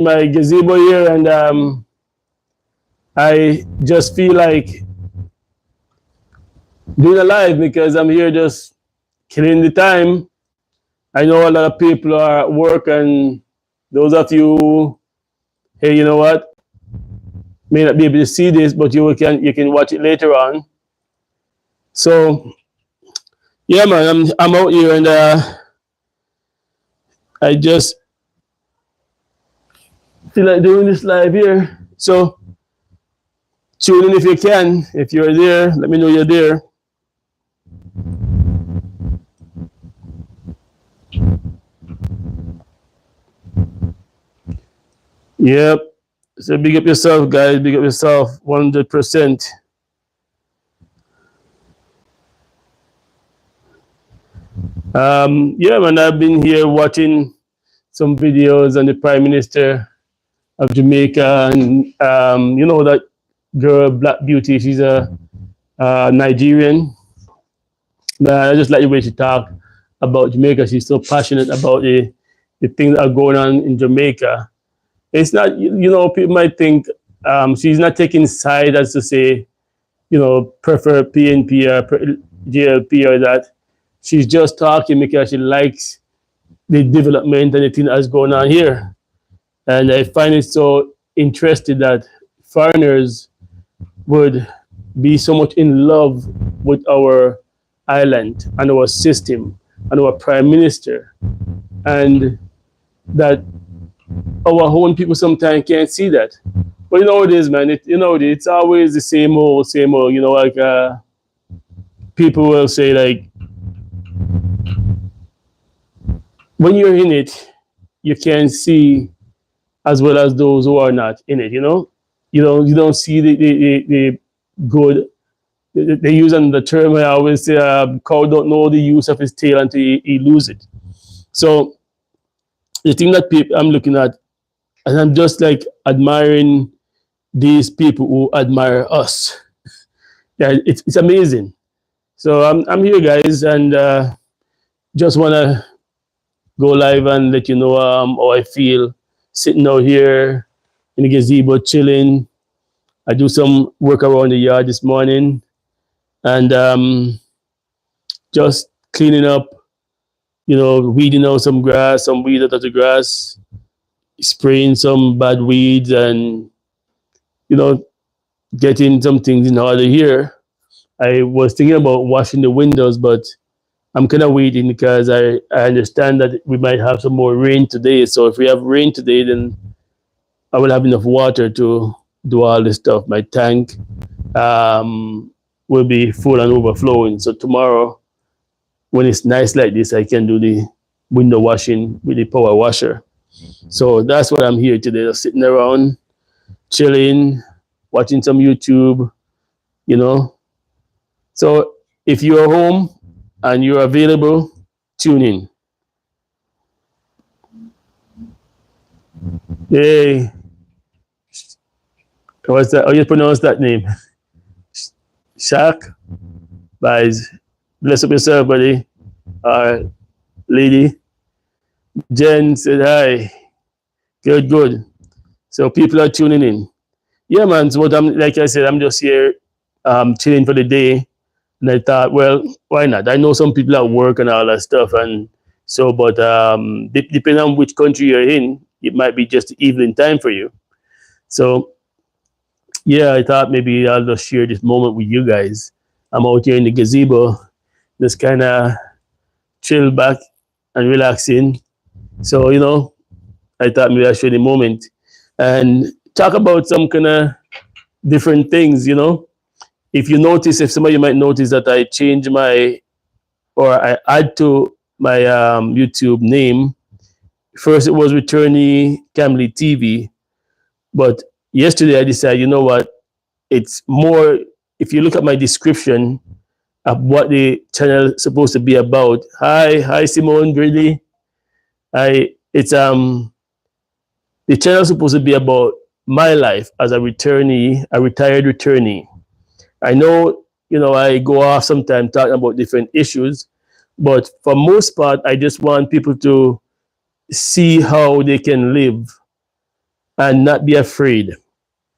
my gazebo here, and I just feel like doing a live because I'm here just killing the time. I know a lot of people are at work, and those of you, hey, you know what, may not be able to see this, but you can watch it later on. So yeah, man, I'm out here, and I just feel like doing this live here. So tune in if you can. If you're there, let me know you're there. Yep. So big up yourself, guys. Big up yourself, 100%. Yeah, man, I've been here watching some videos on the Prime Minister of Jamaica, and you know that girl, Black Beauty. She's a Nigerian. I just like the way she talk about Jamaica. She's so passionate about the things that are going on in Jamaica. It's not, you know, people might think she's not taking side as to say, you know, prefer PNP or JLP or that. She's just talking because she likes the development and the thing that's going on here. And I find it so interesting that foreigners would be so much in love with our island and our system and our prime minister, and that our own people sometimes can't see that. But you know what it is, man. It's always the same old, same old. You know, like people will say, like, when you're in it, you can see as well as those who are not in it. You don't see the good. They use the term I always say, cow don't know the use of his tail until he lose it. So the thing that I'm looking at, and I'm just like admiring these people who admire us. Yeah, it's amazing. So I'm here, guys, and just wanna go live and let you know how I feel sitting out here in the gazebo chilling. I do some work around the yard this morning, and just cleaning up, weeding out some grass, some weeds out of the grass, spraying some bad weeds, and getting some things in order here. I was thinking about washing the windows, but I'm kind of waiting because I understand that we might have some more rain today. So if we have rain today, then I will have enough water to do all this stuff. My tank will be full and overflowing. So tomorrow, when it's nice like this, I can do the window washing with the power washer. So that's what I'm here today, just sitting around, chilling, watching some YouTube, So if you're home and you're available, tune in. Hey, what's that? How you pronounce that name? Shaq? Guys, bless up yourself, buddy. Lady. Jen said hi. Good. So people are tuning in. Yeah, man. So like I said, I'm just here chilling for the day. And I thought, well, why not? I know some people at work and all that stuff. And so, but depending on which country you're in, it might be just evening time for you. So, yeah, I thought maybe I'll just share this moment with you guys. I'm out here in the gazebo, just kind of chill back and relaxing. So, I thought maybe I'll share the moment and talk about some kind of different things, If some of you might notice that I change I add to my YouTube name. First it was Returnee Camlee TV, but yesterday I decided, you know what, it's more, if you look at my description of what the channel is supposed to be about. Hi Simone Brady. It's the channel is supposed to be about my life as a retired returnee. I know, I go off sometimes talking about different issues, but for most part, I just want people to see how they can live and not be afraid.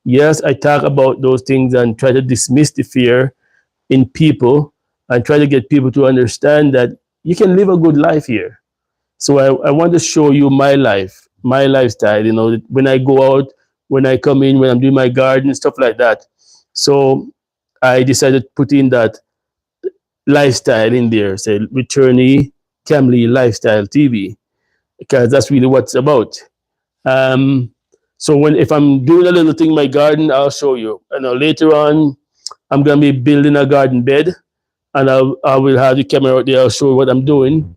Yes, I talk about those things and try to dismiss the fear in people and try to get people to understand that you can live a good life here. So I want to show you my life, my lifestyle, when I go out, when I come in, when I'm doing my garden, stuff like that. So I decided to put in that lifestyle in there, say Returnee Camlee Lifestyle TV, because that's really what it's about. Um, so if I'm doing a little thing in my garden, I'll show you. Later on, I'm gonna be building a garden bed, and I will have the camera out there. I'll show you what I'm doing.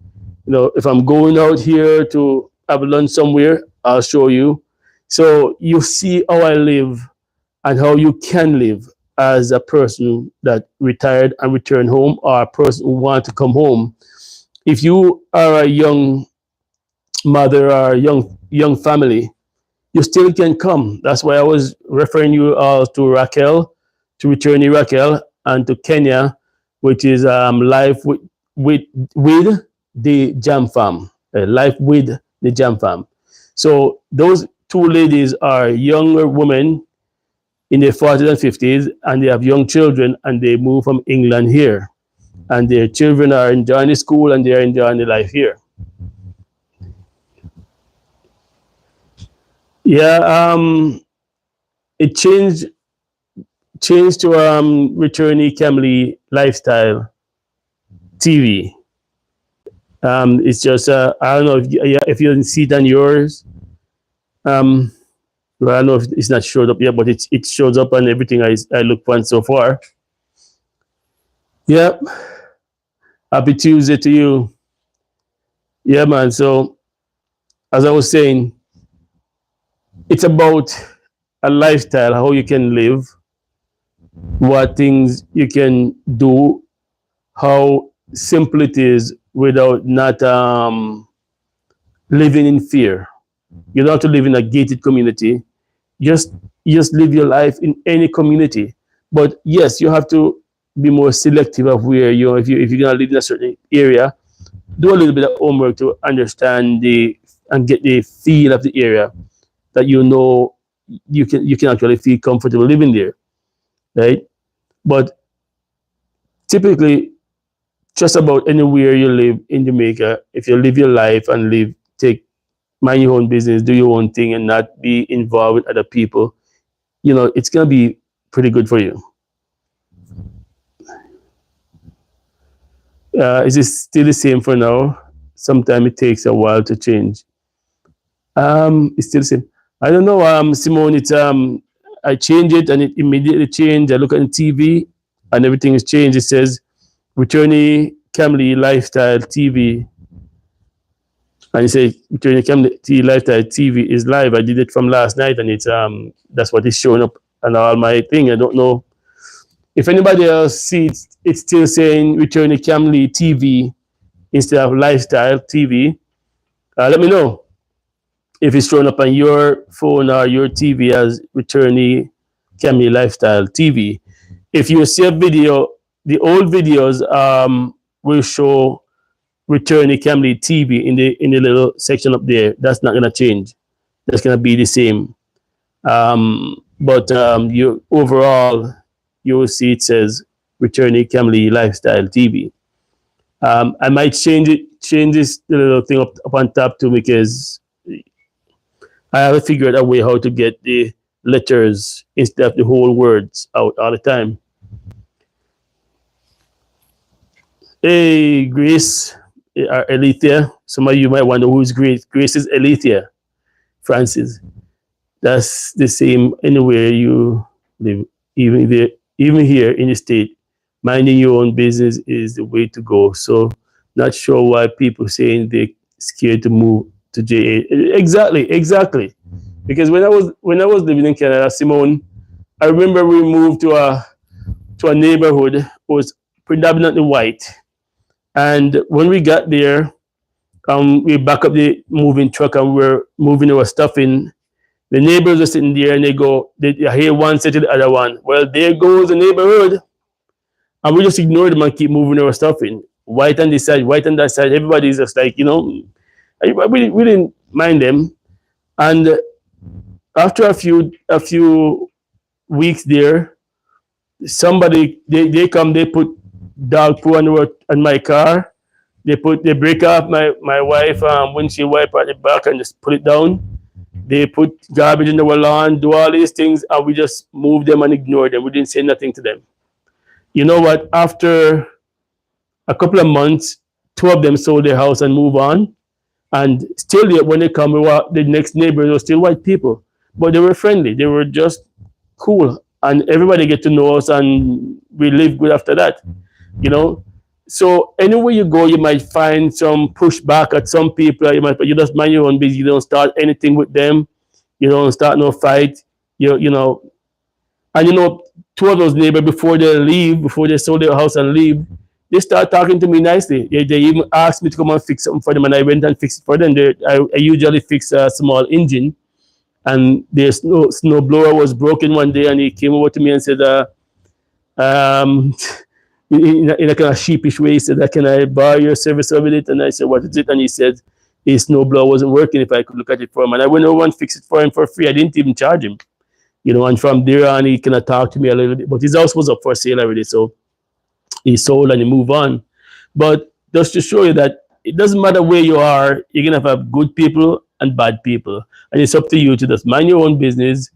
If I'm going out here to have lunch somewhere, I'll show you. So you see how I live and how you can live as a person that retired and returned home, or a person who wants to come home. If you are a young mother or a young family, you still can come. That's why I was referring you all to Raquel, to Returnee Raquel, and to Kenya, which is Life with the Jam Farm. Life with the Jam Farm. So those two ladies are younger women in their 40s and 50s, and they have young children, and they moved from England here. And their children are enjoying the school, and they are enjoying the life here. Yeah, it changed to Returnee Camlee Lifestyle TV. It's just I don't know if you didn't see it on yours. Well, I don't know if it's not showed up yet, but it shows up on everything I looked on so far. Yep. Happy Tuesday to you. Yeah, man. So as I was saying, it's about a lifestyle, how you can live, what things you can do, how simple it is without not living in fear. You don't have to live in a gated community. Just live your life in any community. But yes, you have to be more selective of where if you're gonna live in a certain area, do a little bit of homework to understand and get the feel of the area that you can actually feel comfortable living there, right? But typically, just about anywhere you live in Jamaica, if you live your life and mind your own business, do your own thing, and not be involved with other people, it's gonna be pretty good for you. Is it still the same for now? Sometimes it takes a while to change. It's still the same. I don't know, Simone. I change it and it immediately changed. I look at the TV and everything is changed. It says Returnee Camlee Lifestyle TV, and you say Returnee Camlee Lifestyle TV is live. I did it from last night, and that's what is showing up on all my thing. I don't know if anybody else sees it's still saying Returnee Camlee TV instead of Lifestyle TV. Let me know if it's showing up on your phone or your TV as Returnee Camlee Lifestyle TV. If you see a video, the old videos will show Returnee Camlee TV in the little section up there. That's not gonna change. That's gonna be the same. But you overall you will see it says Returnee Camlee Lifestyle TV. I might change this little thing up on top too, because I have to figure out a way how to get the letters instead of the whole words out all the time. Hey, Grace, Alethea. Some of you might wonder who's Grace. Grace is Alethea Francis. That's the same anywhere you live, even here in the state. Minding your own business is the way to go. So, not sure why people saying they're scared to move to JA. Exactly. Because when I was living in Canada, Simone, I remember we moved to a neighborhood that was predominantly white, and when we got there, we back up the moving truck and we're moving our stuff in. The neighbors are sitting there and they hear one say to the other one, "Well, there goes the neighborhood," and we just ignore them and keep moving our stuff in. White on this side, white on that side. Everybody's just like, we didn't mind them. And after a few weeks there, somebody they come, they put dog poo on my car. They break off my wife windshield wiper at the back and just put it down. They put garbage in our lawn, do all these things, and we just move them and ignore them. We didn't say nothing to them. You know what? After a couple of months, two of them sold their house and move on. And still, when they come, the next neighbors were still white people, but they were friendly. They were just cool, and everybody get to know us, and we live good after that. You know. So anywhere you go, you might find some pushback at some people. But you just mind your own business. You don't start anything with them. You don't start no fight. You know, and two of those neighbors, before they leave, before they sold their house and leave, they start talking to me nicely. They even asked me to come and fix something for them, and I went and fixed it for them. I usually fix a small engine, and their snow blower was broken one day, and he came over to me and said, um, in a kind of sheepish way, he said, "Can I borrow your service with it?" And I said, "What is it?" And he said, his snow blower wasn't working, if I could look at it for him. And I went over and fixed it for him for free. I didn't even charge him. And from there on, he kind of talked to me a little bit. But his house was up for sale already, so he sold and he moved on. But just to show you that it doesn't matter where you are, you're going to have good people and bad people. And it's up to you to just mind your own business,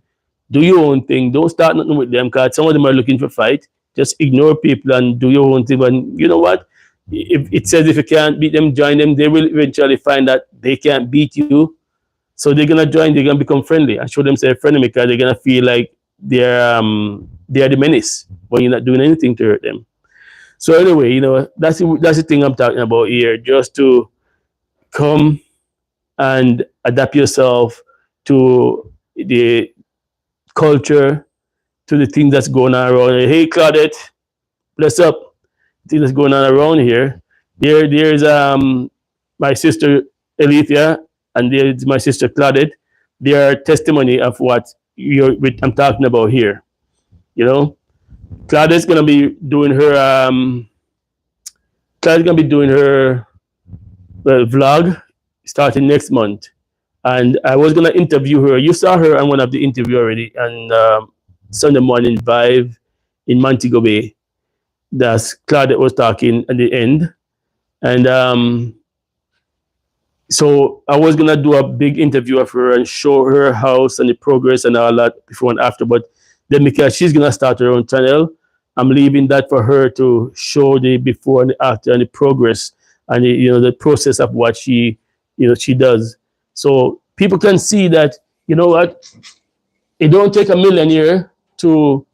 do your own thing. Don't start nothing with them, because some of them are looking for fight. Just ignore people and do your own thing. And you know what? If it says if you can't beat them, join them. They will eventually find that they can't beat you. So they're gonna join. They're gonna become friendly and show themselves friendly, because they're gonna feel like they're the menace when you're not doing anything to hurt them. So anyway, that's the thing I'm talking about here. Just to come and adapt yourself to the culture, to the thing that's going on around here. Hey, Claudette, bless up. The thing that's going on around here. There's my sister Alethea, and there's my sister Claudette. They are testimony of what I'm talking about here. Claudette's gonna be doing her vlog starting next month, and I was gonna interview her. You saw her on one of the interview already, and Sunday morning vibe in Montego Bay. That's Claudette was talking at the end, and so I was gonna do a big interview of her and show her house and the progress and all that before and after. But then, because she's gonna start her own channel, I'm leaving that for her to show the before and the after and the progress and the process of what she does. So people can see that, what, it don't take a millionaire to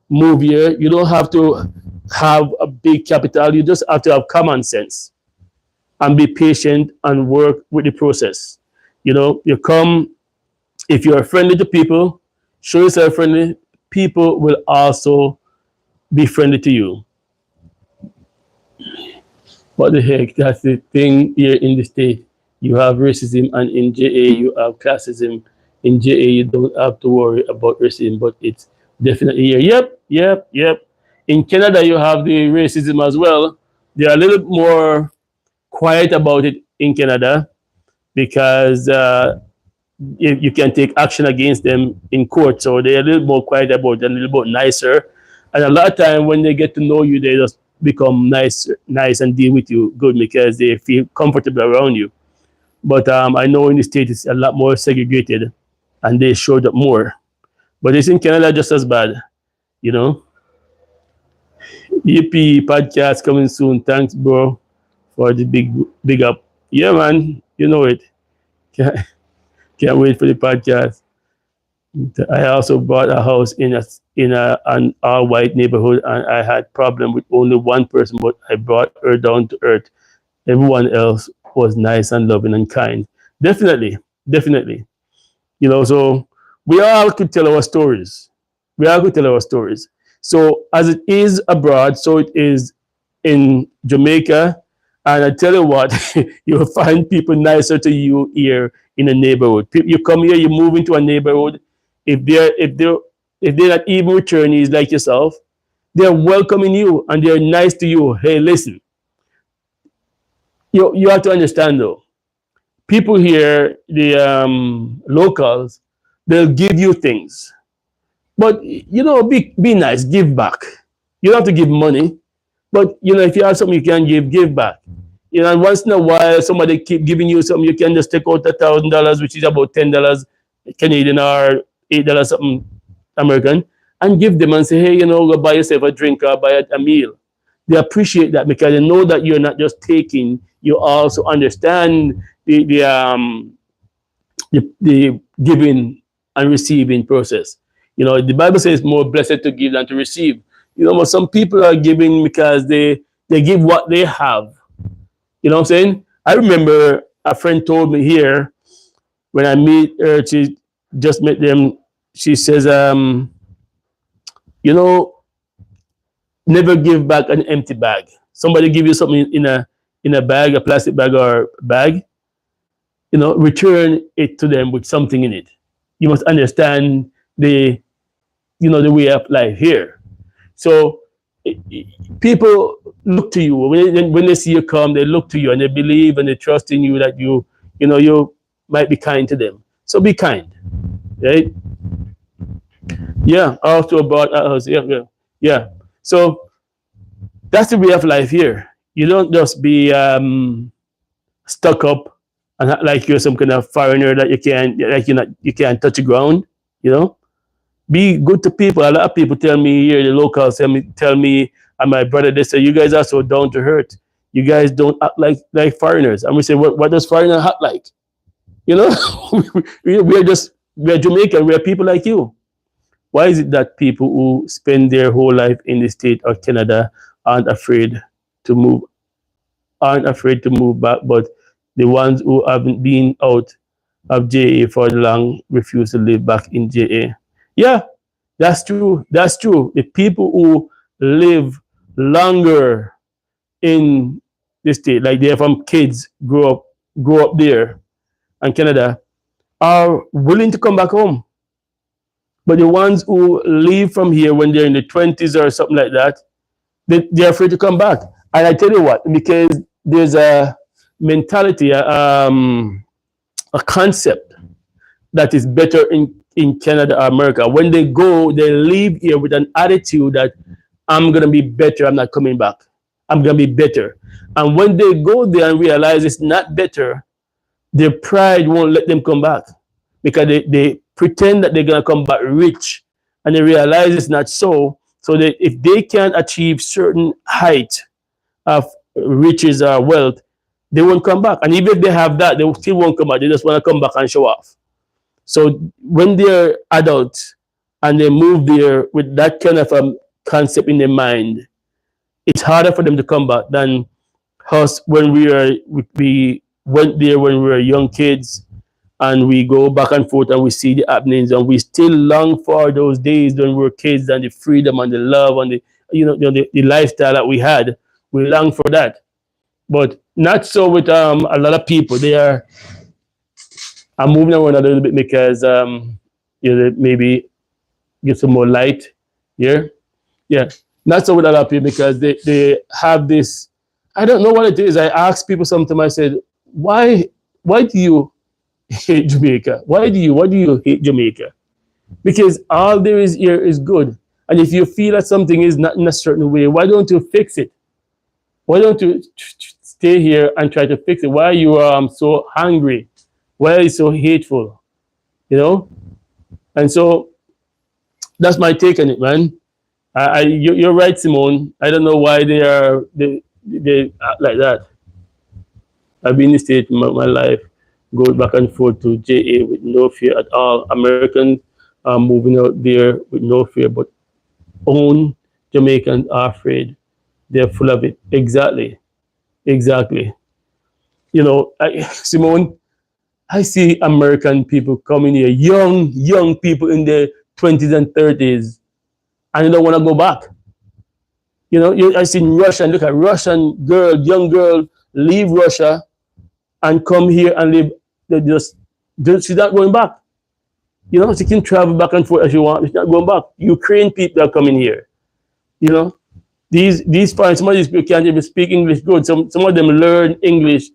move here. You don't have to have a big capital. You just have to have common sense and be patient and work with the process. You come, if you're friendly to people, show yourself friendly, people will also be friendly to you. What the heck? That's the thing here in the state. You have racism, and in JA you have classism. In JA you don't have to worry about racism, but it's definitely here. Yep. In Canada you have the racism as well. They're a little more quiet about it in Canada, because you can take action against them in court. So they're a little more quiet about it, and a little bit nicer. And a lot of time when they get to know you, they just become nice and deal with you good, because they feel comfortable around you. But I know in the States it's a lot more segregated, and they showed up more. But it's in Canada just as bad, EP podcast coming soon. Thanks, bro, for the big up. Yeah, man, you know it. Can't wait for the podcast. I also bought a house in an all white neighborhood, and I had problem with only one person, but I brought her down to earth. Everyone else was nice and loving and kind. Definitely. So we all could tell our stories. So as it is abroad, so it is in Jamaica. And I tell you what, you'll find people nicer to you here in a neighborhood. You come here, you move into a neighborhood. If they're not even returnees like yourself, they're welcoming you and they're nice to you. Hey, listen, you have to understand though. People here, the locals, They'll give you things. But you know, be nice, give back. You don't have to give money, but you know, if you have something you can give, give back. You know, and once in a while somebody keep giving you something, you can just take out $1,000, which is about $10 Canadian or $8 something American, and give them and say, hey, you know, go buy yourself a drink or buy a meal. They appreciate that because they know that you're not just taking, you also understand the giving and receiving process. You know, the Bible says more blessed to give than to receive. You know, but some people are giving because they give what they have. You know what I'm saying? I remember a friend told me here when I meet her, she just met them. She says, you know, never give back an empty bag. Somebody give you something in a bag, a plastic bag or bag, you know, return it to them with something in it. You must understand the the way of life here. So people look to you when they see you come. They look to you and they believe and they trust in you that you might be kind to them. So be kind, right? Yeah. Also about yeah. So that's the way of life here. You don't just be stuck up and act like you're some kind of foreigner that you can't touch the ground. You know, be good to people. A lot of people tell me here, the locals tell me and my brother, they say, you guys are so down to earth. You guys don't act like foreigners. And we say, what does foreigner act like? You know, we're Jamaican. We're people like you. Why is it that people who spend their whole life in the state of Canada aren't afraid to move, back, but the ones who haven't been out of JA for long refuse to live back in JA? Yeah, that's true. That's true. The people who live longer in the state, like they're from kids, grow up there in Canada, are willing to come back home. But the ones who leave from here when they're in the 20s or something like that, they're afraid to come back. And I tell you what, because there's a mentality, a concept that is better in Canada or America. When they go, they leave here with an attitude that I'm going to be better, I'm not coming back. I'm going to be better. And when they go there and realize it's not better, their pride won't let them come back because they pretend that they're going to come back rich and they realize it's not so. So that if they can't achieve certain height of riches or wealth, they won't come back. And even if they have that, they still won't come back. They just want to come back and show off. So when they're adults and they move there with that kind of concept in their mind, it's harder for them to come back than us when we went there when we were young kids, and we go back and forth and we see the happenings, and we still long for those days when we were kids and the freedom and the love and the lifestyle that we had. We long for that, but not so with a lot of people. I'm moving around a little bit because maybe get some more light here. Yeah, not so with a lot of people because they have this. I don't know what it is. I ask people sometimes. I said, why do you hate Jamaica? Why do you hate Jamaica? Because all there is here is good. And if you feel that something is not in a certain way, why don't you fix it? Why don't you stay here and try to fix it? Why are you so hungry? Why are you so hateful? You know? And so that's my take on it, man. You're right, Simone. I don't know why they act like that. I've been in the States my life, go back and forth to JA with no fear at all. Americans are moving out there with no fear, but own Jamaicans are afraid. They're full of it. Exactly. You know, Simone, I see American people coming here, young people in their 20s and 30s, and they don't want to go back. You know, I seen Russia, and look at Russian girl, young girl, leave Russia and come here and live. She's not going back. You know, she can travel back and forth as she wants. She's not going back. Ukraine people are coming here. You know, these foreign, some of these people can't even speak English good. Some of them learn English,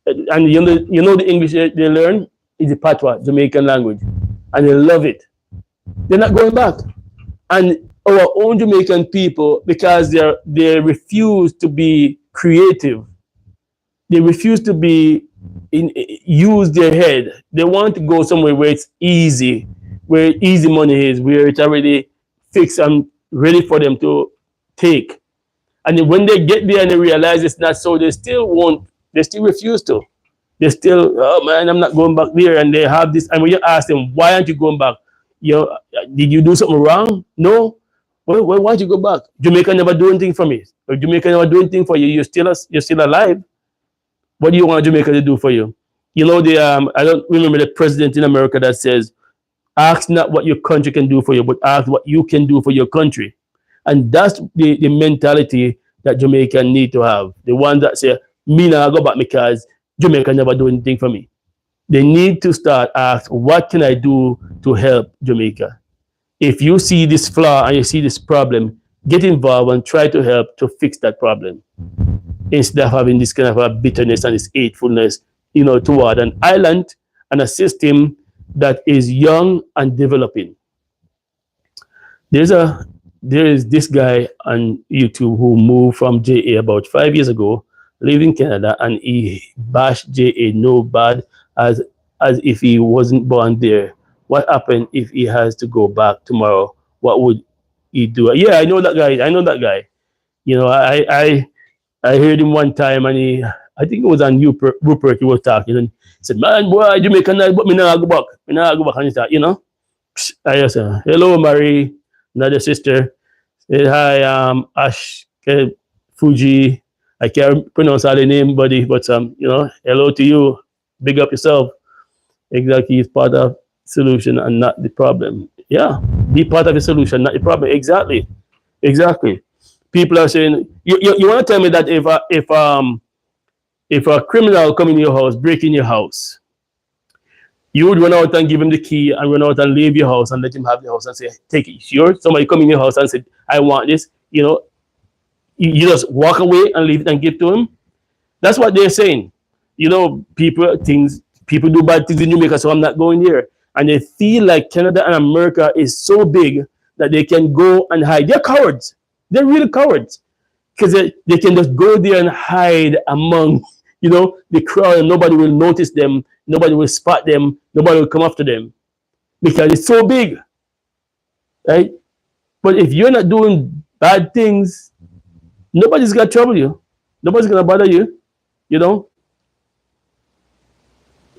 and you know the English they learn is the patois, Jamaican language, and they love it. They're not going back. And our own Jamaican people, because they refuse to be creative, they refuse to be use their head. They want to go somewhere where it's easy, where easy money is, where it's already fixed and ready for them to take. And then when they get there and they realize it's not so, they still won't. They still refuse to. They still, oh man, I'm not going back there. And they have this. And when you ask them, why aren't you going back? You know, did you do something wrong? No. Well, why don't you go back? Jamaica never do anything for me. Or Jamaica never do anything for you. You're still alive. What do you want Jamaica to do for you? You know, the I don't remember the president in America that says, ask not what your country can do for you, but ask what you can do for your country. And that's the mentality that Jamaican need to have. The ones that say, me now go back because Jamaica never do anything for me. They need to start ask, what can I do to help Jamaica? If you see this flaw and you see this problem, get involved and try to help to fix that problem. Instead of having this kind of a bitterness and this hatefulness, you know, toward an island and a system that is young and developing. There is this guy on YouTube who moved from JA about 5 years ago, lived in Canada, and he bashed JA no bad as if he wasn't born there. What happened if he has to go back tomorrow? What would he do? Yeah, I know that guy. I know that guy. You know, I heard him one time, and I think it was on Rupert he was talking, and he said, man, boy, Jamaica nice, but me not go back. Me not go back. And he said, you know, I just said, hello, Marie, another sister. Said, hi, Ash, Fuji. I can't pronounce all the name, buddy, but you know, hello to you. Big up yourself. Exactly, it's part of solution and not the problem. Yeah, be part of the solution, not the problem. Exactly, exactly. People are saying, you want to tell me that if a criminal come in your house, break in your house, you would run out and give him the key and run out and leave your house and let him have the house and say, take it. Sure, somebody come in your house and said, I want this. You know, you just walk away and leave it and give to him. That's what they're saying. You know, people do bad things in Jamaica, so I'm not going there. And they feel like Canada and America is so big that they can go and hide. They're cowards. They're really cowards. Because they can just go there and hide among, you know, the crowd, and nobody will notice them, nobody will spot them, nobody will come after them. Because it's so big. Right? But if you're not doing bad things, nobody's gonna trouble you. Nobody's gonna bother you. You know?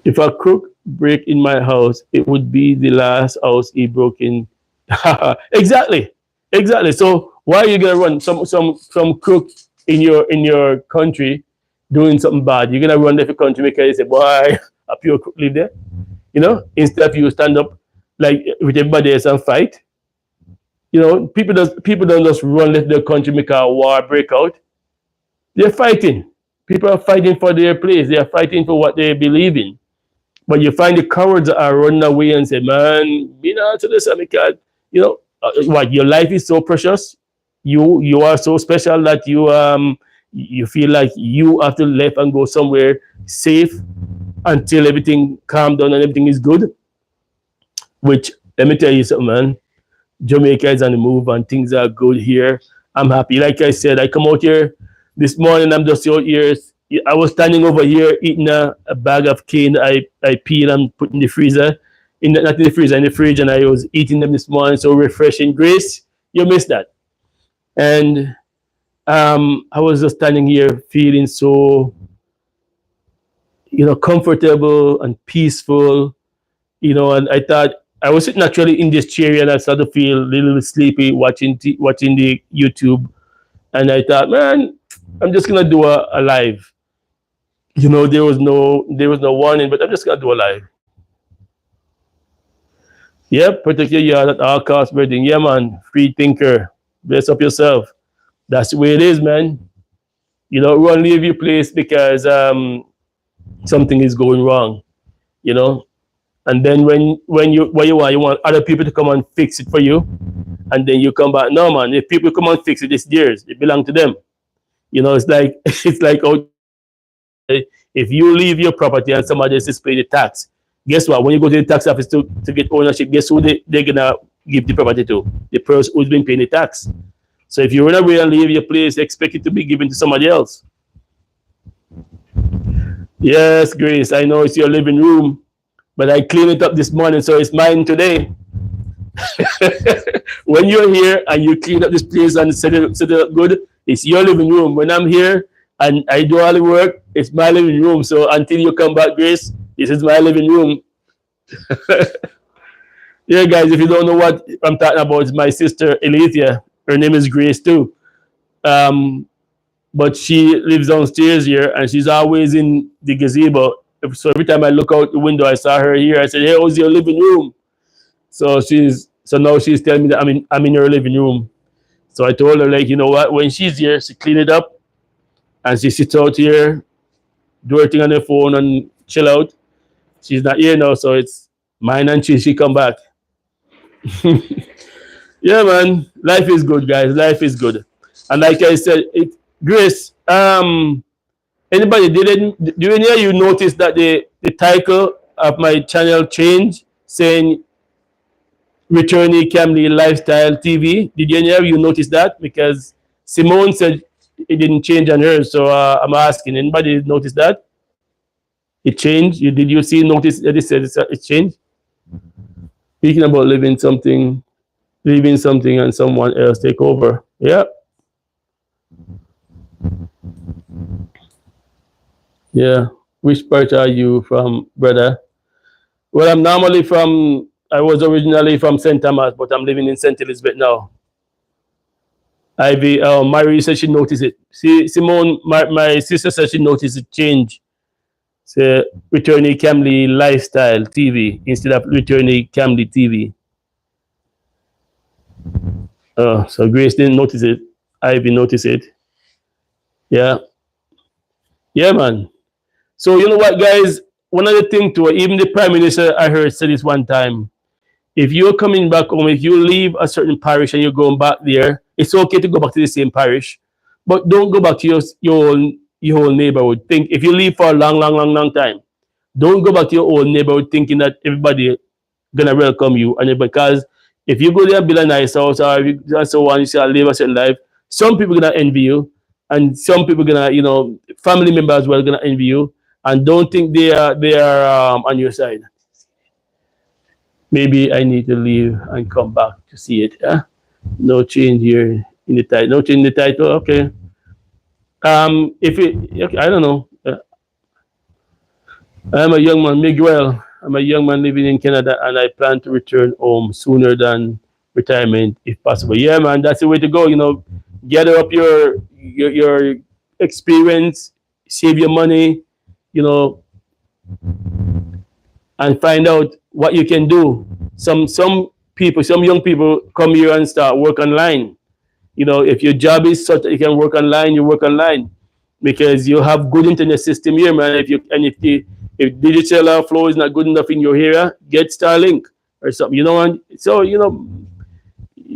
If a crook break in my house, it would be the last house he broke in. Exactly. Exactly. So why are you gonna run some crook in your country doing something bad? You're gonna run there for country because you say, boy, a pure crook live there. You know, instead of you stand up like with everybody else and fight. You know, people don't just run left their country make a war break out. They're fighting. People are fighting for their place. They are fighting for what they believe in. But you find the cowards that are running away and say, man, you know, to this because, you know, what, your life is so precious. You are so special that you feel like you have to leave and go somewhere safe until everything calm down and everything is good. Which, let me tell you something, man. Jamaica is on the move and things are good here. I'm happy. Like I said, I come out here this morning. I'm just out here. I was standing over here eating a bag of cane. I peel and put in the freezer, not in the freezer, in the fridge, and I was eating them this morning. So refreshing. Grace, you missed that. And I was just standing here feeling so, you know, comfortable and peaceful. You know, and I thought I was sitting actually in this chair and I started to feel a little sleepy watching the YouTube, and I thought, man, I'm just gonna do a live. You know, there was no warning, but I'm just gonna do a live. Yep, protect your yard at all costs, breathing. Yeah, man, free thinker, bless up yourself. That's the way it is, man. You don't run leave your place because something is going wrong. You know, and then when you want other people to come and fix it for you, and then you come back. No, man, if people come and fix it, it's theirs. It belongs to them. You know, it's like it's like if you leave your property and somebody else is paying the tax, Guess what? When you go to the tax office to get ownership, guess who they're gonna give the property to? The person who's been paying the tax. So if you run away and leave your place, expect it to be given to somebody else. Yes, Grace, I know it's your living room, but I cleaned it up this morning, so it's mine today. When you're here and you clean up this place and set it up good, it's your living room. When I'm here and I do all the work, it's my living room. So until you come back, Grace, this is my living room. Yeah, guys, if you don't know what I'm talking about, it's my sister Alethea. Her name is Grace too. But she lives downstairs here and she's always in the gazebo. So every time I look out the window, I saw her here. I said, "Hey, how's your living room?" So now she's telling me that I'm in her living room. So I told her, like, you know what, when she's here, she clean it up and she sits out here, do her thing on her phone and chill out. She's not here now, so it's mine until she come back. Yeah, man. Life is good, guys. Life is good. And like I said, Grace, anybody do any of you notice that the title of my channel changed, saying Returnee Camlee Lifestyle TV? Did any of you notice that? Because Simone said it didn't change on hers, so I'm asking, anybody notice that? It changed? Did you see, notice that it said it changed? Speaking about leaving something and someone else take over. Yeah. Yeah. Which part are you from, brother? Well, I was originally from St. Thomas, but I'm living in St. Elizabeth now. Ivy, Mary said she noticed it. See, Simone, my sister said she noticed it change. Say Returnee Camlee Lifestyle TV instead of Returnee Camlee TV. Oh, so Grace didn't notice it. Ivy noticed it. Yeah. Yeah, man. So you know what, guys? One of the things too, even the Prime Minister I heard said this one time. If you're coming back home, if you leave a certain parish and you're going back there, it's okay to go back to the same parish, but don't go back to your whole neighborhood. Think if you leave for a long time, don't go back to your old neighborhood thinking that everybody gonna welcome you. And because if you go there and build a nice house or if you so on, you say live a certain life, some people gonna envy you, and some people gonna, family members as well gonna envy you, and don't think they are on your side. Maybe I need to leave and come back to see it. Huh? No change here in the title. No change in the title. Okay. Okay, I don't know. I'm a young man, Miguel. I'm a young man living in Canada, and I plan to return home sooner than retirement, if possible. Yeah, man, that's the way to go. Gather up your experience, save your money, and find out what you can do. Some young people come here and start work online. If your job is such that you can work online, you work online because you have good internet system here, man. If digital flow is not good enough in your area, get Starlink or something. And so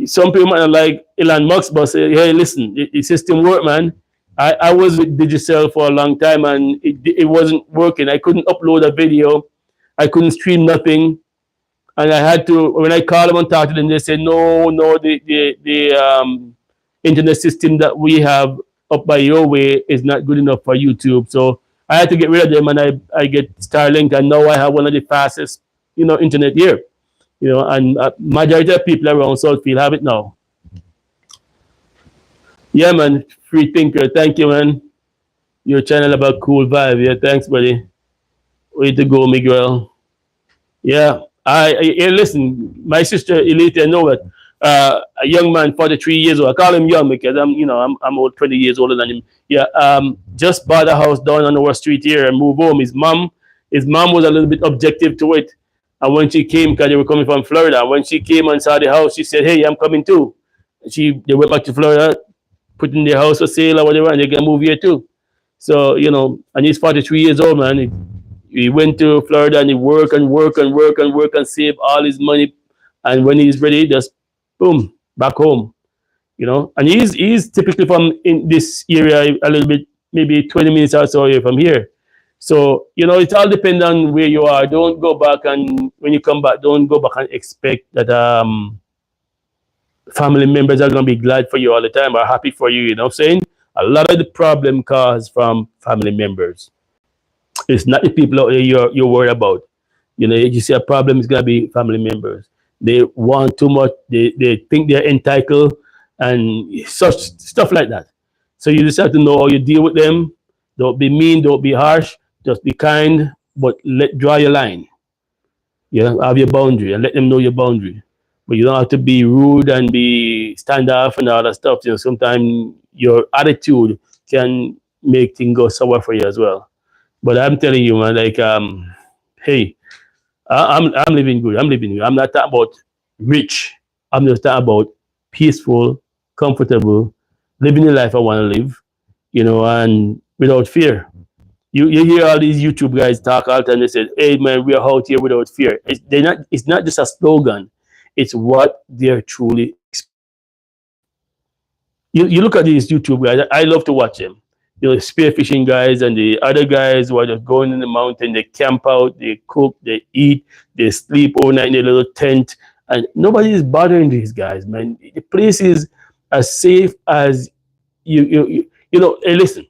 some people might not like Elon Musk, but say, hey, listen, the system work, man. I was with digital for a long time and it wasn't working. I couldn't upload a video. I couldn't stream nothing, and I had to. When I called them and talked to them, they said, "No, the internet system that we have up by your way is not good enough for YouTube." So I had to get rid of them, and I get Starlink, and now I have one of the fastest, internet here. And majority of people around Southfield have it now. Yeah, man, free thinker. Thank you, man. Your channel about cool vibe. Yeah, thanks, buddy. Way to go, Miguel. Yeah. Listen, my sister Elita know that a young man, 43 years old. I call him young because I'm old, 20 years older than him. Yeah. Just bought a house down on our street here and moved home. His mom was a little bit objective to it. And when she came, because they were coming from Florida, when she came and saw the house, she said, "Hey, I'm coming too." They went back to Florida, put in their house for sale or whatever, and they can move here too. So, and he's 43 years old, man. He went to Florida and he work and save all his money. And when he's ready, just boom, back home, And he's typically from in this area a little bit, maybe 20 minutes or so away from here. So, you know, it all depends on where you are. Don't go back, and when you come back, don't go back and expect that family members are going to be glad for you all the time or happy for you. You know what I'm saying? A lot of the problem comes from family members. It's not the people out there you're worried about. You know, you see a problem, it's gonna be family members. They want too much. They think they're entitled and such stuff like that. So you just have to know how you deal with them. Don't be mean. Don't be harsh. Just be kind, but draw your line. Yeah, have your boundary and let them know your boundary. But you don't have to be rude and be standoff and all that stuff. You know, sometimes your attitude can make things go sour for you as well. But I'm telling you, man, like, hey, I'm living good. I'm living good. I'm not talking about rich. I'm just talking about peaceful, comfortable, living the life I want to live, you know, and without fear. You hear all these YouTube guys talk all the time. They say, "Hey, man, we are out here without fear." It's not just a slogan. It's what they're truly experiencing. You look at these YouTube guys. I love to watch them. You know, spearfishing guys and the other guys who are just going in the mountain. They camp out, they cook, they eat, they sleep overnight in a little tent, and nobody is bothering these guys, man. The place is as safe as you know. Hey, listen,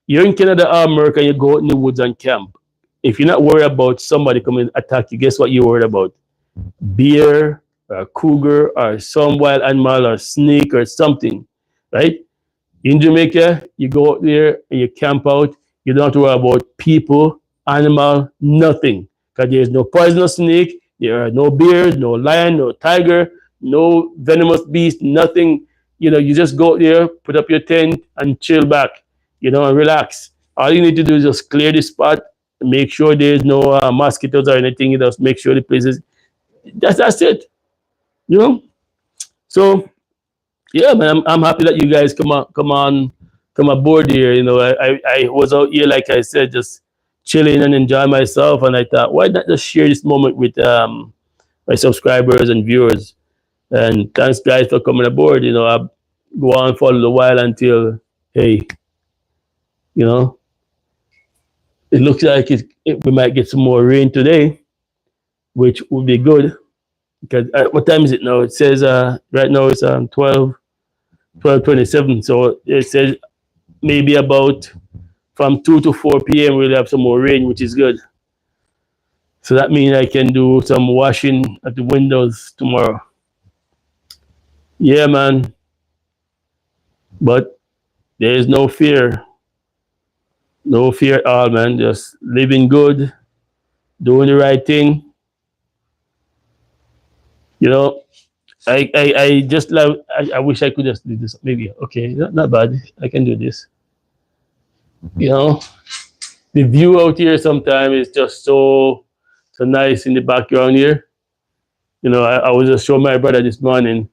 you're in Canada or America, and you go out in the woods and camp. If you're not worried about somebody coming and attack you, guess what you're worried about? Bear or a cougar or some wild animal or snake or something, right? In Jamaica, you go out there and you camp out. You don't have to worry about people, animal, nothing. Because there's no poisonous snake, there are no bears, no lion, no tiger, no venomous beast, nothing. You know, you just go out there, put up your tent and chill back, you know, and relax. All you need to do is just clear the spot, make sure there's no mosquitoes or anything. You just make sure the place is, that's it, you know? So, yeah, man, I'm happy that you guys come aboard here. You know, I was out here, like I said, just chilling and enjoying myself, and I thought, why not just share this moment with my subscribers and viewers? And thanks, guys, for coming aboard. You know, I go on for a little while until, hey, you know, it looks like we might get some more rain today, which would be good. Because what time is it now? It says right now it's 12:27. So it says maybe about from 2 to 4 p.m. we'll have some more rain, which is good. So that means I can do some washing at the windows tomorrow. Yeah, man. But there is no fear. No fear at all, man. Just living good, doing the right thing. You know, I just love, I wish I could just do this. Maybe, okay, not bad. I can do this. You know, the view out here sometimes is just so nice in the background here. You know, I was just showing my brother this morning.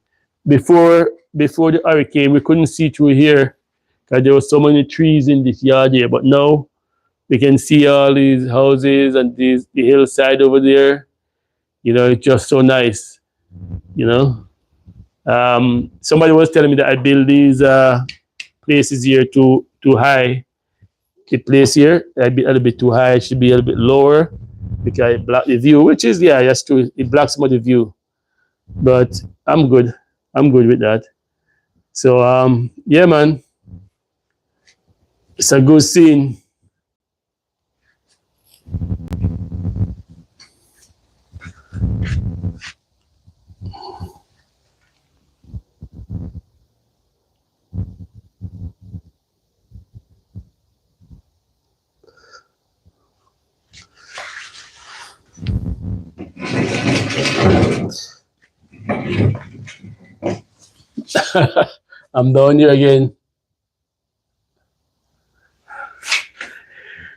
Before the hurricane, we couldn't see through here because there were so many trees in this yard here. But now we can see all these houses and the hillside over there. You know, it's just so nice. You know, somebody was telling me that I build these places here too high. The place here, a little bit too high. It should be a little bit lower because it blocks the view, which is, yeah, that's true. It blocks some of the view, but I'm good. I'm good with that. So, yeah, man, it's a good scene. I'm down here again.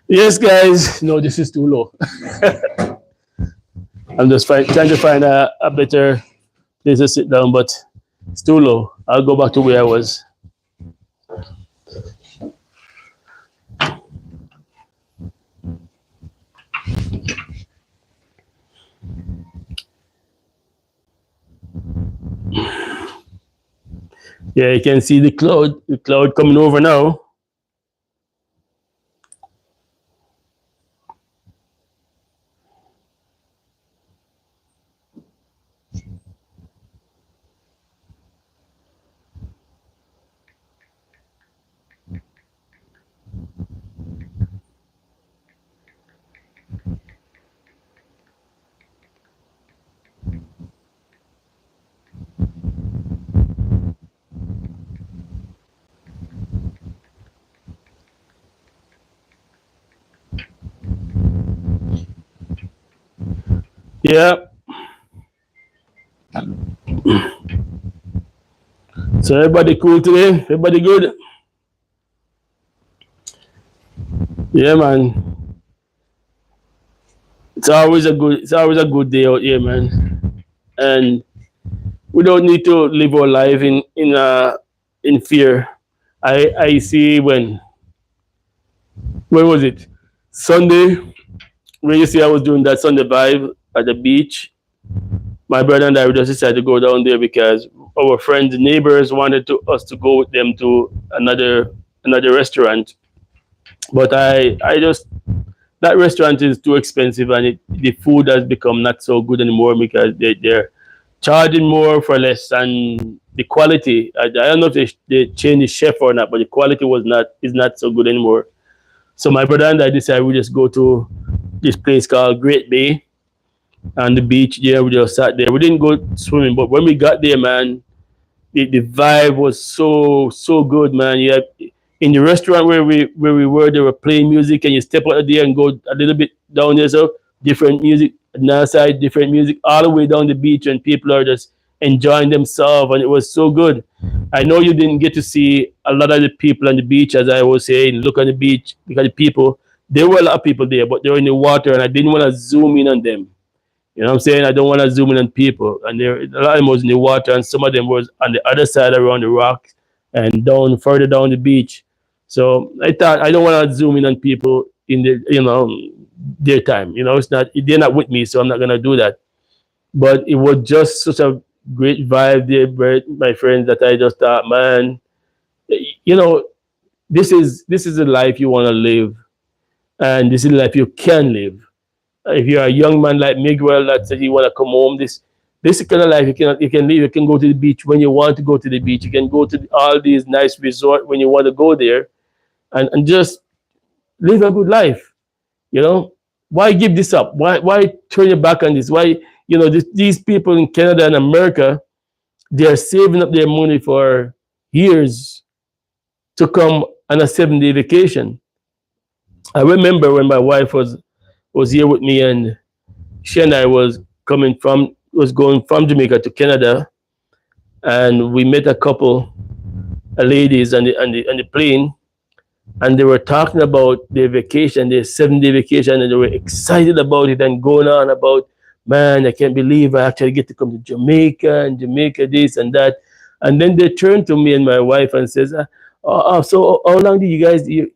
Yes, guys. No, this is too low. I'm just trying to find a better place to sit down, but it's too low. I'll go back to where I was. Yeah, you can see the cloud coming over now. Yeah. So everybody cool today? Everybody good? Yeah, man. It's always a good day out here, man. And we don't need to live our life in fear. I see when was it? Sunday, when you see I was doing that Sunday vibe at the beach, my brother and I just decided to go down there because our friends, neighbors wanted us to go with them to another restaurant. But I just that restaurant is too expensive and the food has become not so good anymore because they're charging more for less and the quality. I don't know if they changed the chef or not, but the quality is not so good anymore. So my brother and I decided we just go to this place called Great Bay and the beach there. We just sat there. We didn't go swimming, but when we got there, man, the vibe was so good, man. You had, in the restaurant where we were, they were playing music, and you step out of there and go a little bit down there, so different music. Another side, different music, all the way down the beach, and people are just enjoying themselves, and it was so good. I know you didn't get to see a lot of the people on the beach, as I was saying. Look on the beach, look at the people. There were a lot of people there, but they were in the water, and I didn't want to zoom in on them. You know what I'm saying? I don't want to zoom in on people. And there, a lot of them was in the water, and some of them was on the other side around the rock and down further down the beach. So I thought I don't want to zoom in on people in the their time. You know, it's not they're not with me, so I'm not gonna do that. But it was just such a great vibe there, Brett, my friends, that I just thought, man, you know, this is the life you want to live, and this is the life you can live. If you're a young man like Miguel that said you want to come home, this is the kind of life you can live. You can go to the beach when you want to go to the beach. You can go to all these nice resort when you want to go there, and just live a good life. You know, why give this up? Why turn your back on this? Why these people in Canada and America, they are saving up their money for years to come on a 7 day vacation. I remember when my wife was here with me, and she and I was going from Jamaica to Canada, and we met a couple of ladies on the plane, and they were talking about their vacation, their 7 day vacation, and they were excited about it and going on about, man, I can't believe I actually get to come to Jamaica and Jamaica this and that. And then they turned to me and my wife and says, so how long did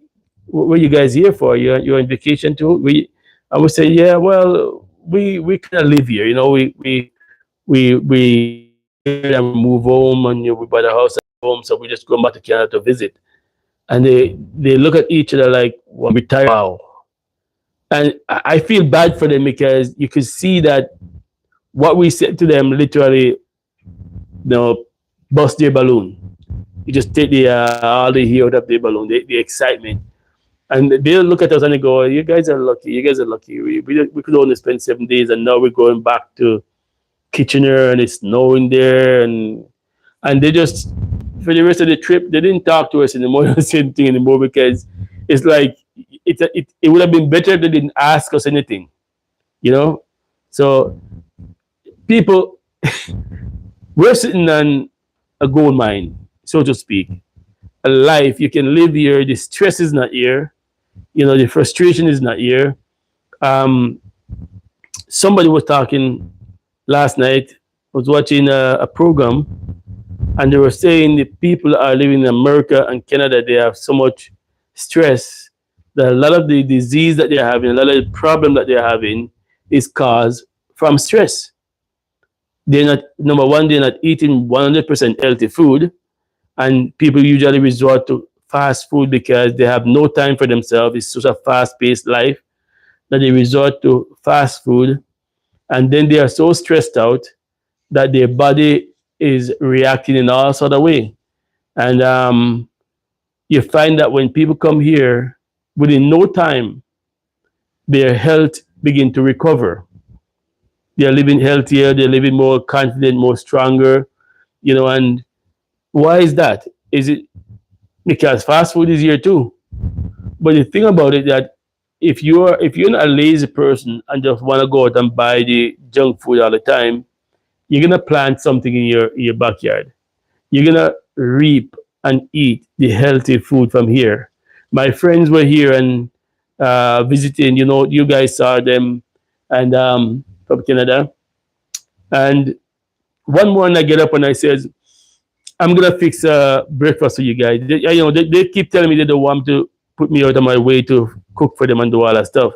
were you guys here for? You're on vacation too? I would say, yeah, well, we kind of live here, we live here and we move home, and we buy the house at home, so we just go back to Canada to visit. And they look at each other like, well, retired. Wow. And I feel bad for them because you could see that what we said to them literally, bust their balloon. You just take all the heat out of their balloon, the excitement. And they'll look at us and they go, you guys are lucky. You guys are lucky. We could only spend 7 days, and now we're going back to Kitchener and it's snowing there. And they just, for the rest of the trip, they didn't talk to us anymore, the same thing anymore, because it's like, it would have been better if they didn't ask us anything, you know? So, people, we're sitting on a gold mine, so to speak. A life you can live here, the stress is not here, the frustration is not here. Somebody was talking last night, I was watching a program, and they were saying the people that are living in America and Canada, they have so much stress that a lot of the disease that they're having, a lot of the problem that they're having is caused from stress. They're not, number one, they're not eating 100% healthy food, and people usually resort to fast food because they have no time for themselves. It's such a fast-paced life that they resort to fast food, and then they are so stressed out that their body is reacting in all sort of way. And you find that when people come here, within no time, their health begin to recover. They're living healthier, they're living more confident, more stronger, and why is that? Is it because fast food is here too? But the thing about it that if you're not a lazy person and just want to go out and buy junk food all the time, you're gonna plant something in your backyard. You're gonna reap and eat the healthy food from here. My friends were here and visiting. You know, you guys saw them, and from Canada. And one morning I get up and I says, I'm gonna fix breakfast for you guys. They keep telling me they don't want to put me out of my way to cook for them and do all that stuff.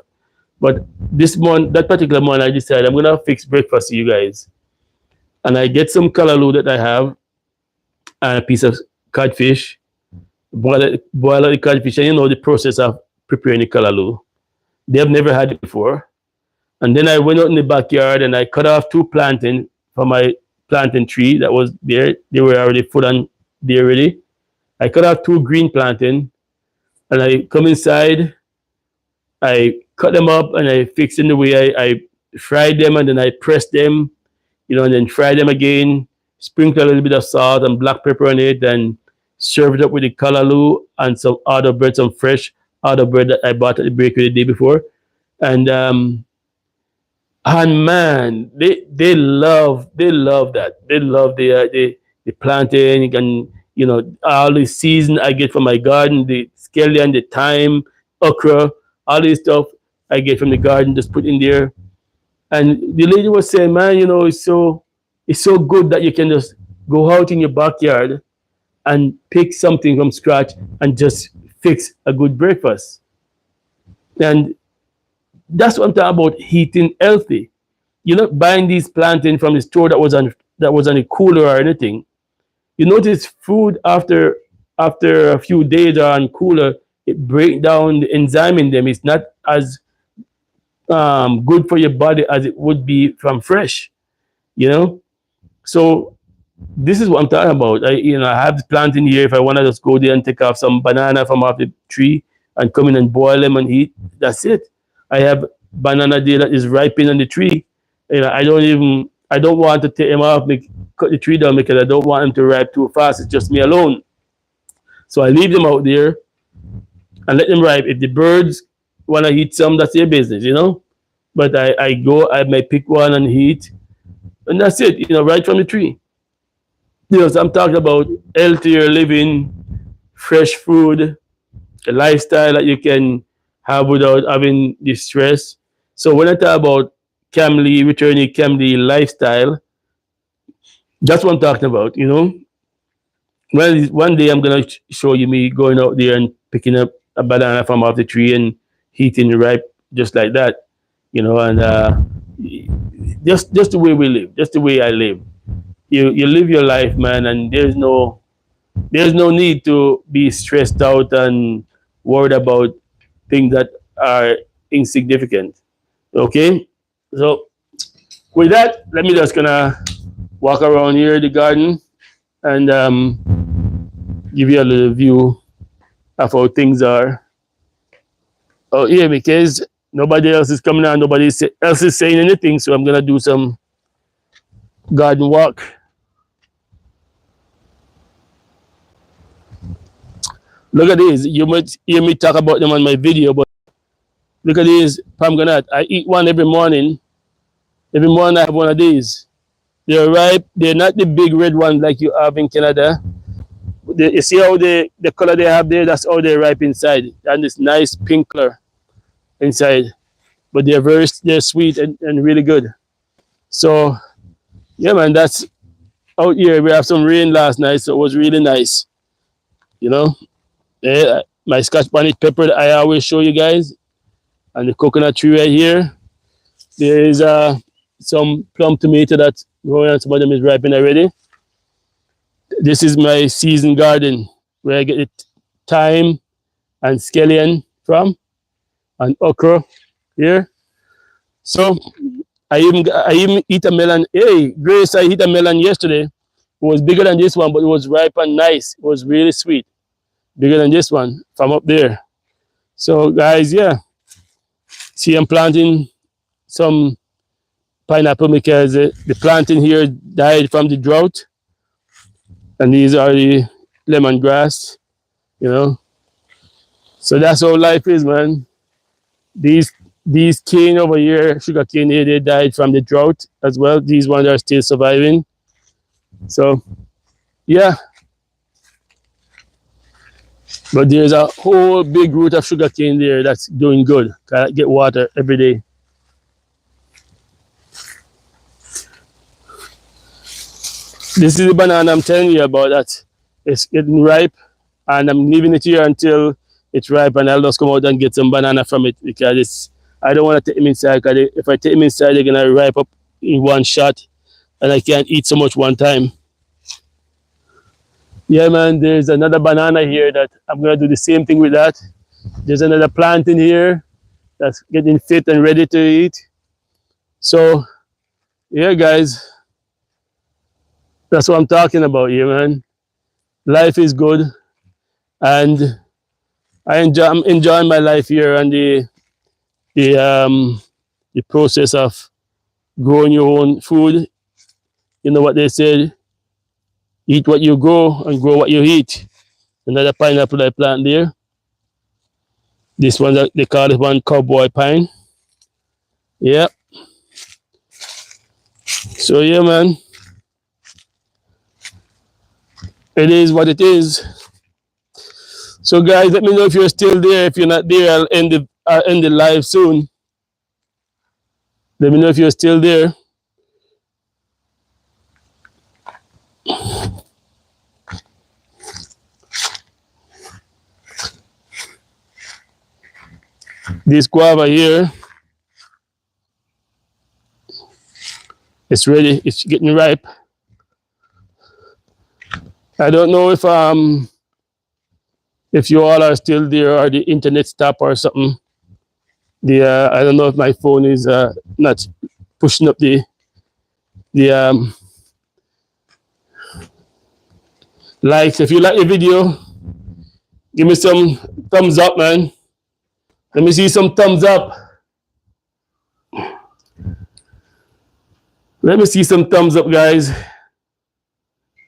But this morning, that particular morning, I decided I'm gonna fix breakfast for you guys. And I get some callaloo that I have and a piece of codfish, boil the codfish, and you know the process of preparing the callaloo. They have never had it before. And then I went out in the backyard and I cut off two plantain from my plantain tree that was there. They were already put on there already. I cut off two green plantain and I come inside, I cut them up and I fix in the way I fried them and then I press them, and then fry them again, sprinkle a little bit of salt and black pepper on it, and serve it up with the callaloo and some other bread, some fresh other bread that I bought at the bakery the day before. And man, they love that. They love the plantain and all the season I get from my garden, the scallion, the thyme, okra, all this stuff I get from the garden, just put in there. And the lady was saying, man, it's so good that you can just go out in your backyard and pick something from scratch and just fix a good breakfast. And that's what I'm talking about, eating healthy. You're not buying these plantain from the store that was on a cooler or anything. You notice food after a few days or on cooler, it breaks down the enzyme in them. It's not as good for your body as it would be from fresh. So this is what I'm talking about. I have the plantain here. If I want to just go there and take off some banana from off the tree and come in and boil them and eat, that's it. I have banana there that is ripening on the tree. I don't want to take them off, cut the tree down because I don't want them to ripe too fast. It's just me alone. So I leave them out there and let them ripe. If the birds want to eat some, that's their business, But I may pick one and eat, and that's it, right from the tree. So I'm talking about healthier living, fresh food, a lifestyle that you can have without having the stress. So when I talk about Returnee Camlee lifestyle, that's what I'm talking about, Well, one day I'm going to show you me going out there and picking up a banana from off the tree and eating it ripe just like that, and just the way we live, just the way I live. You live your life, man, and there's no need to be stressed out and worried about things that are insignificant. Okay? So with that, let me just gonna walk around here the garden and give you a little view of how things are. Oh yeah, because nobody else is coming on, nobody else is saying anything, so I'm gonna do some garden walk. Look at these. You might hear me talk about them on my video, but look at these pomegranate. I eat one every morning. Every morning I have one of these. They're ripe. They're not the big red ones like you have in Canada. You see how the color they have there? That's how they're ripe inside. And this nice pink color inside. But they're sweet and really good. So yeah, man, that's out here. We have some rain last night, so it was really nice. My Scotch bonnet pepper that I always show you guys, and the coconut tree right here. There is some plum tomato that's growing on. Some of them is ripening already. This is my season garden where I get the thyme and scallion from, and okra here. So I even eat a melon. Hey, Grace, I eat a melon yesterday. It was bigger than this one, but it was ripe and nice. It was really sweet. Bigger than this one from up there. So guys, yeah. See, I'm planting some pineapple because the planting here died from the drought. And these are the lemongrass, So that's how life is, man. These These cane over here, sugar cane here, they died from the drought as well. These ones are still surviving. So yeah, but there's a whole big root of sugar cane there that's doing good. I get water every day. This is the banana I'm telling you about that. It's getting ripe and I'm leaving it here until it's ripe and I'll just come out and get some banana from it because it's, I don't want to take them inside because if I take them inside, they're going to ripe up in one shot and I can't eat so much one time. Yeah, man, there's another banana here that I'm going to do the same thing with that. There's another plant in here that's getting fit and ready to eat. So, yeah, guys, that's what I'm talking about here, man. Life is good, and I'm enjoying my life here and the process of growing your own food. You know what they said: eat what you grow and grow what you eat. Another pineapple I plant there. This one they call it one cowboy pine. Yeah. So yeah, man. It is what it is. So guys, let me know if you're still there. If you're not there, I'll end the live soon. Let me know if you're still there. This guava here, it's ready. It's getting ripe. I don't know if you all are still there or the internet stop or something. I don't know if my phone is not pushing up the likes. If you like the video, give me some thumbs up, man. Let me see some thumbs up. Let me see some thumbs up, guys.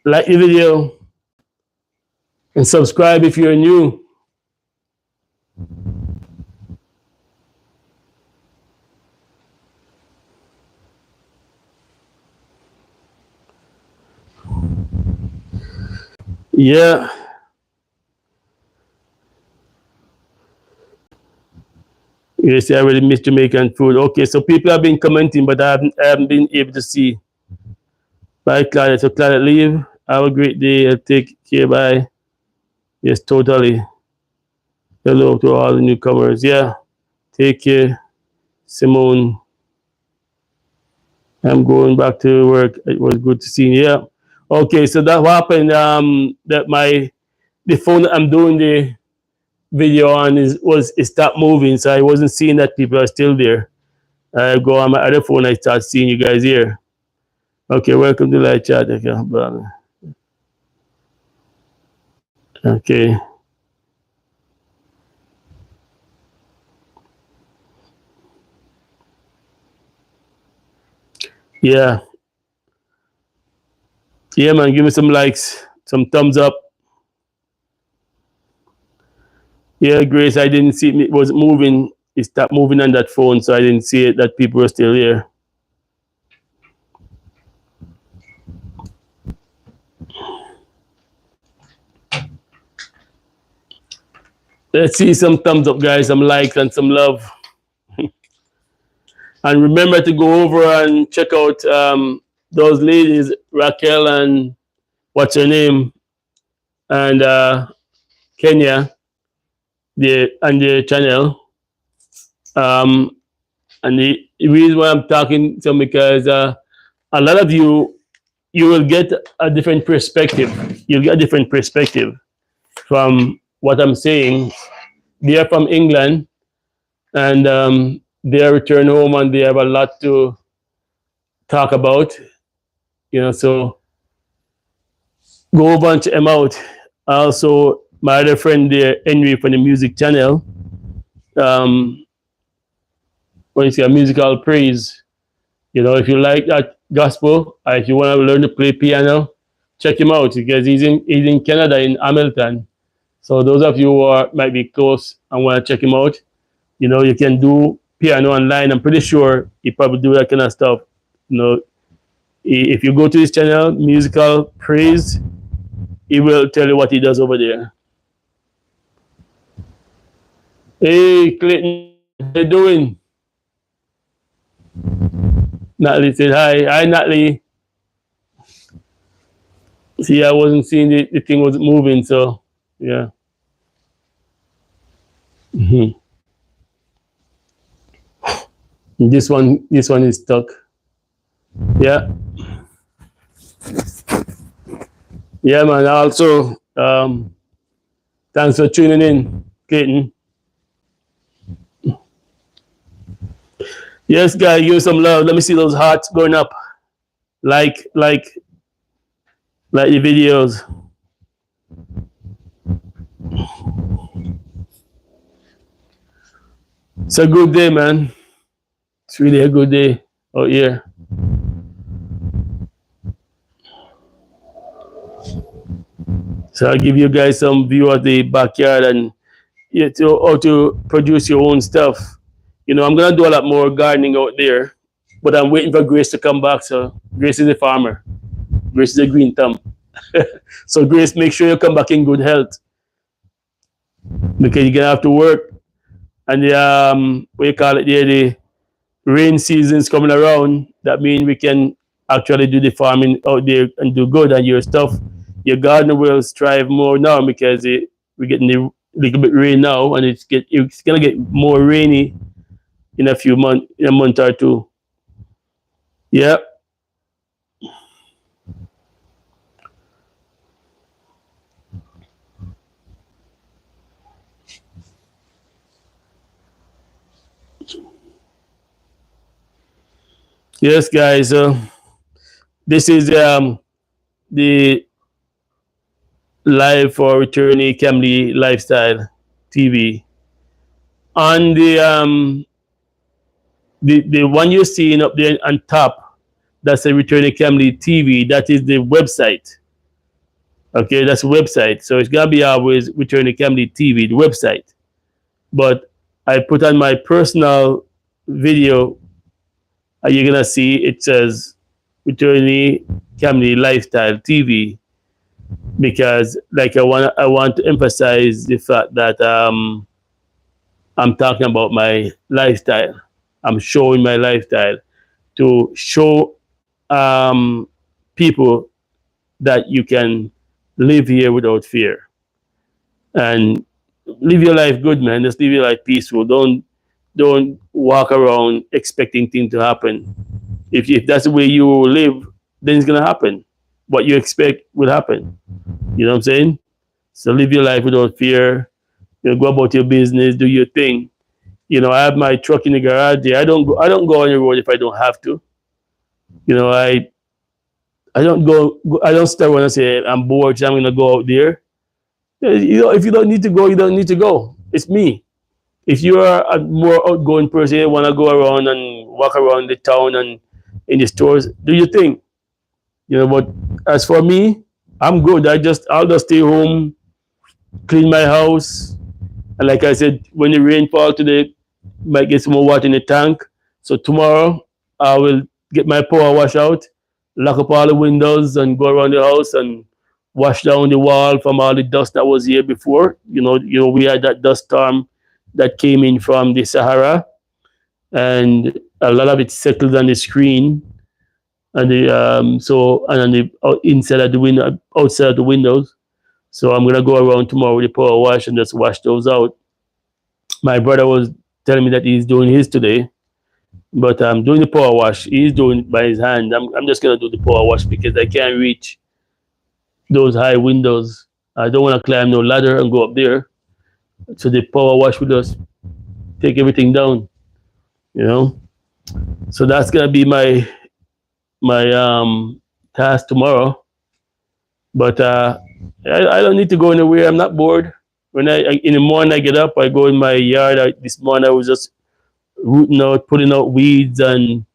Like the video and subscribe if you're new. Yeah. You see, I really miss Jamaican food. Okay, so people have been commenting, but I haven't been able to see. Bye, Claudia. So, Claudia, leave. Have a great day. I'll take care. Bye. Yes, totally. Hello to all the newcomers. Yeah. Take care. Simone. I'm going back to work. It was good to see you. Yeah. Okay, so that happened. That the phone that I'm doing the video on it stopped moving, so I wasn't seeing that people are still there. I go on my other phone, I start seeing you guys here. Okay, welcome to live chat. Okay. Yeah. Yeah, man, give me some likes, some thumbs up. Yeah, Grace, I didn't see it was moving. It stopped moving on that phone, so I didn't see it that people were still here. Let's see some thumbs up, guys, some likes and some love. And remember to go over and check out those ladies, Raquel and what's her name, and Kenya, on the channel. And the reason why I'm talking to them because a lot of you will get a different perspective. You'll get a different perspective from what I'm saying. They are from England, and they are returned home, and they have a lot to talk about. So go over and check them out. Also, my other friend there, Henry from the music channel, when you see a musical praise, if you like that gospel, or if you want to learn to play piano, check him out because he's in Canada, in Hamilton. So those of you who might be close and want to check him out, you can do piano online. I'm pretty sure he probably do that kind of stuff. You know, if you go to his channel, Musical Praise, he will tell you what he does over there. Hey, Clayton, how you doing? Natalie said hi. Hi, Natalie. See, I wasn't seeing the thing was moving, so yeah. Mhm. This one is stuck. Yeah, yeah, man. Also, thanks for tuning in, Clayton. Yes, guys, give some love. Let me see those hearts going up. Like, like, like the videos. It's a good day, man. It's really a good day out here. So I'll give you guys some view of the backyard and how to produce your own stuff. You know, I'm gonna do a lot more gardening out there, but I'm waiting for Grace to come back. So Grace is a farmer. Grace is a green thumb. So Grace, make sure you come back in good health because you're gonna have to work. And the what you call it there, the rain season's coming around. That means we can actually do the farming out there and do good, and your stuff, your garden will strive more now because we're getting a little bit rain now, and it's gonna get more rainy in a month or two. Yeah. Yes, guys. This is the live for Returnee Camlee Lifestyle TV. On the one you're seeing up there on top, that's a Returnee Camlee TV. That is the website. Okay, that's the website. So it's gonna be always Returnee Camlee TV, the website. But I put on my personal video. You're gonna see it says Returnee Camlee Lifestyle TV because, like, I want to emphasize the fact that I'm talking about my lifestyle. I'm showing my lifestyle to show people that you can live here without fear and live your life good, man. Just live your life peaceful. Don't walk around expecting things to happen. If that's the way you live, then it's gonna happen. What you expect will happen. You know what I'm saying? So live your life without fear. You know, go about your business, do your thing. You know, I have my truck in the garage there. I don't go on the road if I don't have to. You know, I don't I don't start when I say I'm bored, so I'm gonna go out there. You know, if you don't need to go, you don't need to go. It's me. If you are a more outgoing person, you wanna go around and walk around the town and in the stores, do your thing. You know, but as for me, I'm good. I'll just stay home, clean my house, and like I said, when the rain fall today, might get some more water in the tank. So tomorrow I will get my power wash out, lock up all the windows, and go around the house and wash down the wall from all the dust that was here before. You know, we had that dust storm that came in from the Sahara, and a lot of it settled on the screen, and and on the inside of the window, outside of the windows. So I'm gonna go around tomorrow with the power wash and just wash those out. My brother was telling me that he's doing his today, but I'm doing the power wash. He's doing it by his hand. I'm just gonna do the power wash because I can't reach those high windows. I don't want to climb no ladder and go up there. So the power wash will just take everything down. You know. So that's gonna be my task tomorrow. But I don't need to go anywhere. I'm not bored. When in the morning I get up, I go in my yard. This morning I was just rooting out, putting out weeds and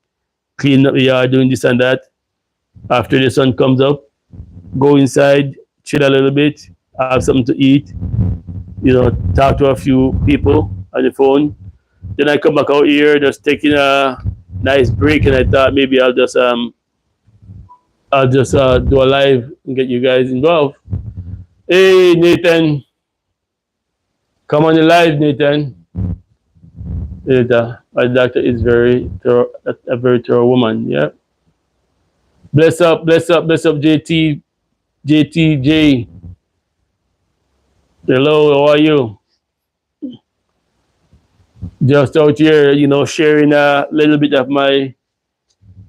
cleaning up the yard, doing this and that. After the sun comes up, go inside, chill a little bit, have something to eat, you know, talk to a few people on the phone, Then I come back out here, just taking a nice break, and I thought maybe I'll just do a live and get you guys involved. Hey Nathan, come on the live, Nathan. My doctor is a very thorough woman. Yeah. Bless up, bless up, bless up, JTJ. Hello, how are you? Just out here, sharing a little bit of my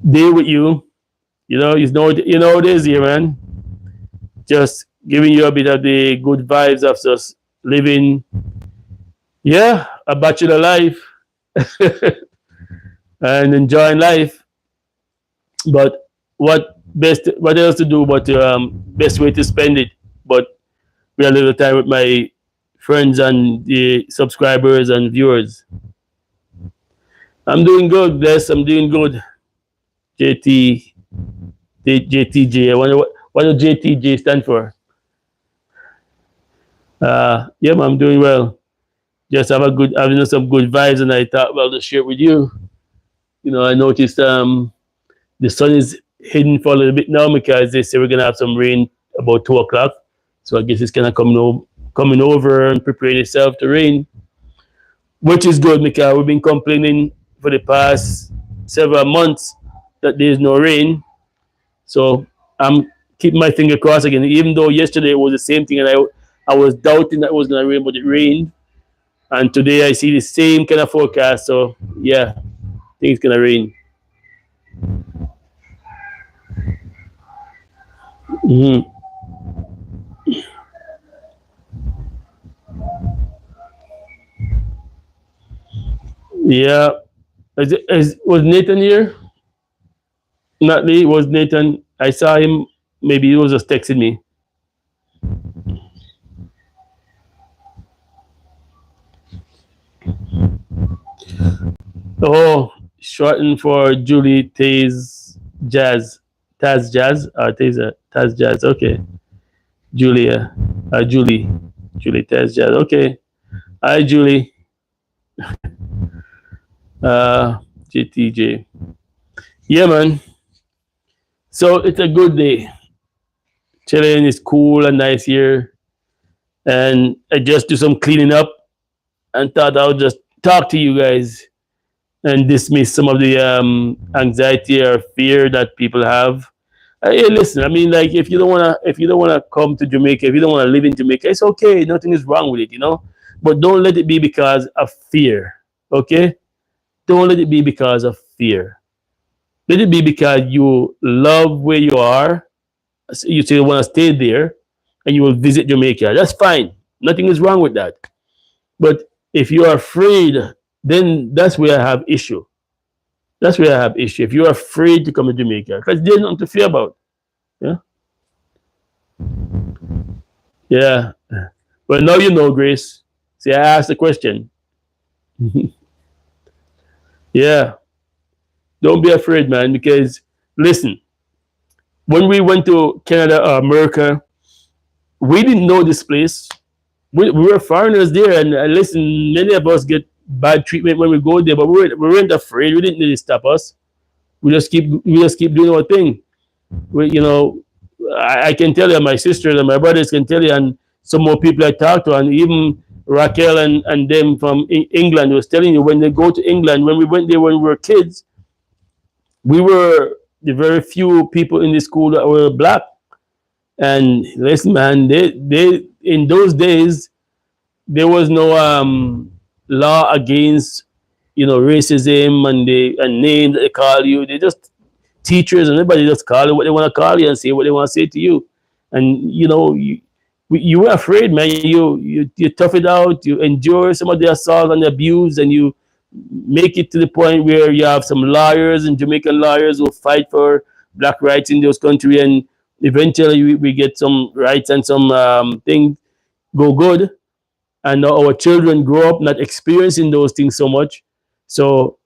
day with you. You know it is here, man. Just giving you a bit of the good vibes of just living, yeah, a bachelor life and enjoying life. But what else to do but best way to spend it? But we had a little time with my friends and the subscribers and viewers. I'm doing good, bless. I'm doing good. JT, JTJ. I wonder what does JTJ stand for? Yeah, man, I'm doing well. Just having some good vibes, and I thought, well, to share it with you. I noticed the sun is hidden for a little bit now because they say we're gonna have some rain about 2 o'clock. So I guess it's kind of coming over and preparing itself to rain, which is good because we've been complaining for the past several months that there's no rain. So I'm keeping my finger crossed again. Even though yesterday it was the same thing, and I was doubting that it was gonna rain, but it rained. And today I see the same kind of forecast. So yeah, I think it's gonna rain. Hmm. Yeah. Was Nathan here? Not Lee. Was Nathan? I saw him. Maybe he was just texting me. Oh, shortened for Julie Taz Jazz. Taz Jazz? Taz Jazz. Okay. Julia. Julie. Julie Taz Jazz. Okay. Hi, Julie. GTJ. Yeah, man. So it's a good day. Chilling is cool and nice here. And I just do some cleaning up and thought I'll just talk to you guys and dismiss some of the anxiety or fear that people have. Hey, listen. I mean, like, if you don't wanna come to Jamaica, if you don't wanna live in Jamaica, it's okay. Nothing is wrong with it. But don't let it be because of fear. Okay? Don't let it be because of fear. Let it be because you love where you are. So you say you want to stay there, and you will visit Jamaica. That's fine. Nothing is wrong with that. But if you are afraid, then that's where I have issue. That's where I have issue. If you're afraid to come to Jamaica, because there's nothing to fear about. Yeah. Yeah. Well, now you know, Grace. See, I asked the question. Yeah. Don't be afraid, man, because listen, when we went to Canada or America, we didn't know this place. We were foreigners there, and listen, many of us get bad treatment when we go there, but we weren't afraid. We didn't really stop us. We just keep doing our thing. I can tell you, my sisters and my brothers can tell you, and some more people I talk to, and even Raquel and them from England was telling you when they go to England, when we went there when we were kids, we were the very few people in the school that were black. And listen, man, they in those days there was no law against racism and names that they call you. They just teachers and everybody just call you what they want to call you and say what they want to say to you. And you were afraid, man. You tough it out. You endure some of the assault and the abuse, and you make it to the point where you have some lawyers and Jamaican lawyers who fight for black rights in those countries, and eventually we get some rights and some things go good, and our children grow up not experiencing those things so much. So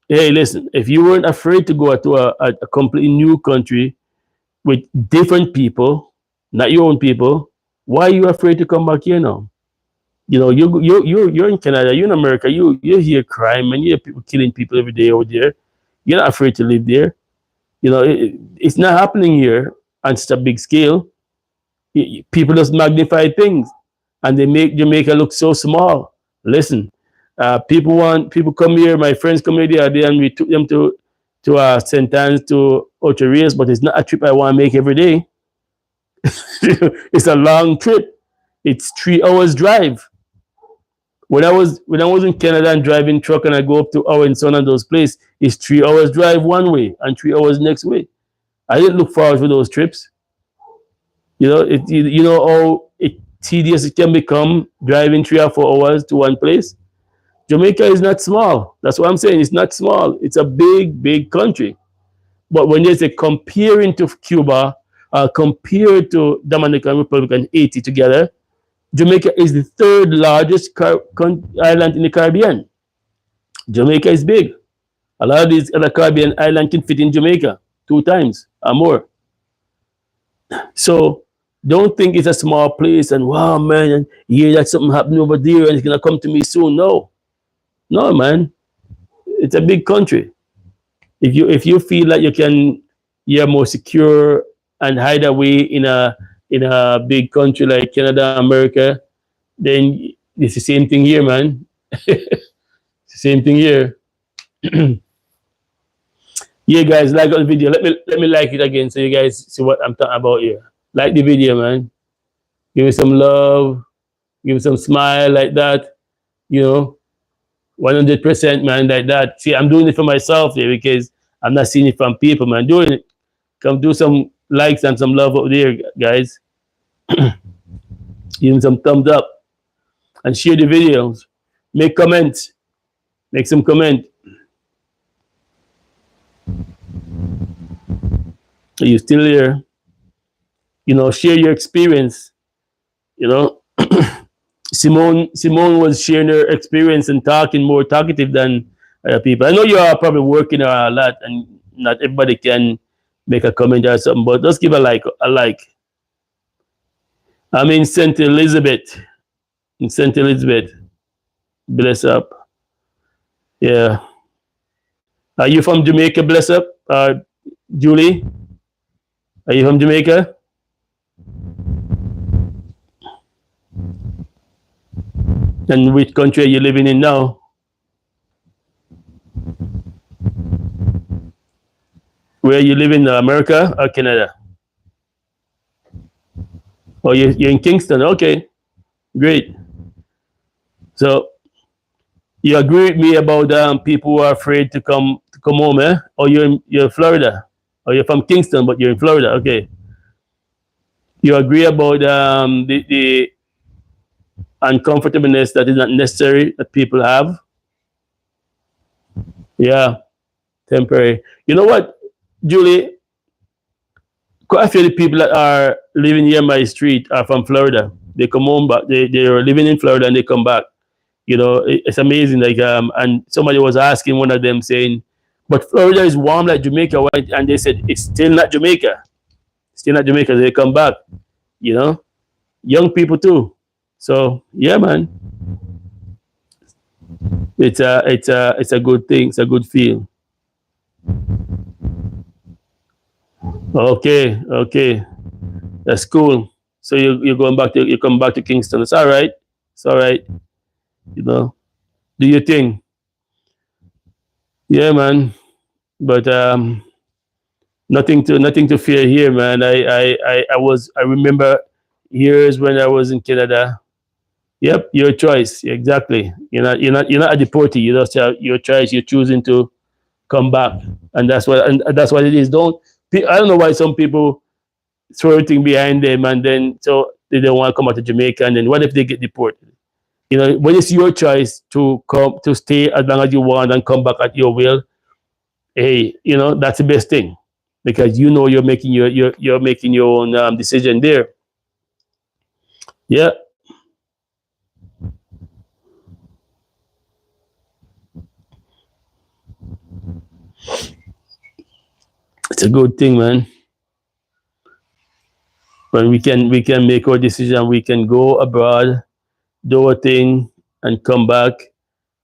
hey, listen, if you weren't afraid to go to a completely new country with different people, not your own people, why are you afraid to come back here now? You know, you're in Canada, you're in America, you hear crime and you hear people killing people every day over there. You're not afraid to live there. You know, it's not happening here on such a big scale. People just magnify things and they make Jamaica look so small. Listen, people come here. My friends come here the other day, and we took them to St. Anne's, to Ocho Rios, but it's not a trip I want to make every day. It's a long trip. It's 3 hours drive. When I was in Canada and driving truck and I go up to Owen and Son and those places, it's 3 hours drive one way and 3 hours next way. I didn't look forward to those trips. You know, you know how tedious it can become driving 3 or 4 hours to one place. Jamaica is not small. That's what I'm saying. It's not small. It's a big, big country. But when they say comparing to Cuba, compare to Dominican Republic and Haiti together, Jamaica is the third largest island in the Caribbean. Jamaica is big. A lot of these other Caribbean islands can fit in Jamaica 2 times or more. So don't think it's a small place and wow, man, and you hear that something happening over there and it's gonna come to me soon. No, no, man, it's a big country. If you feel like you're more secure and hide away in a big country like Canada, America, then it's the same thing here, man. It's the same thing here. Yeah, guys, like on the video. Let me like it again so you guys see what I'm talking about here. Like the video, man. Give me some love. Give me some smile like that. You know, 100%, man, like that. See, I'm doing it for myself here because I'm not seeing it from people, man. Doing it. Come do some likes and some love up there, guys. Give me some thumbs up and share the videos. Make comments. Make some comment. Are you still here? You know, share your experience. You know, Simone was sharing her experience and talking more talkative than other people. I know you are probably working a lot, and not everybody can make a comment or something, but just give a like. I'm in St. Elizabeth. In St. Elizabeth. Bless up. Yeah. Are you from Jamaica? Bless up. Julie? Are you from Jamaica? And which country are you living in now? Where are you living now? America or Canada? Oh, you're in Kingston. Okay. Great. So you agree with me about people who are afraid to come home, eh? Or you're in Florida, or you're from Kingston, but you're in Florida. Okay. You agree about the uncomfortableness that is not necessary that people have. Yeah, temporary. You know what, Julie? Quite a few of the people that are living near my street are from Florida. They come home back. They are living in Florida and they come back. You know, it's amazing. Like and somebody was asking one of them saying, "But Florida is warm like Jamaica," and they said it's still not Jamaica. Still not Jamaica. They come back. You know, young people too. So yeah, man, it's a good thing. It's a good feel. Okay, that's cool. So you come back to Kingston. It's all right. It's all right. You know, do your thing. Yeah, man. But nothing to fear here, man. I remember years when I was in Canada. Yep, your choice. Exactly. You're not a deportee. You just have your choice. You're choosing to come back, and that's what it is. I don't know why some people throw everything behind them and then so they don't want to come out to Jamaica, and then what if they get deported? You know, when it's your choice to come to stay as long as you want and come back at your will, hey, you know that's the best thing because you know you're making your own decision there. Yeah, it's a good thing, man. When we can make our decision, we can go abroad do a thing, and come back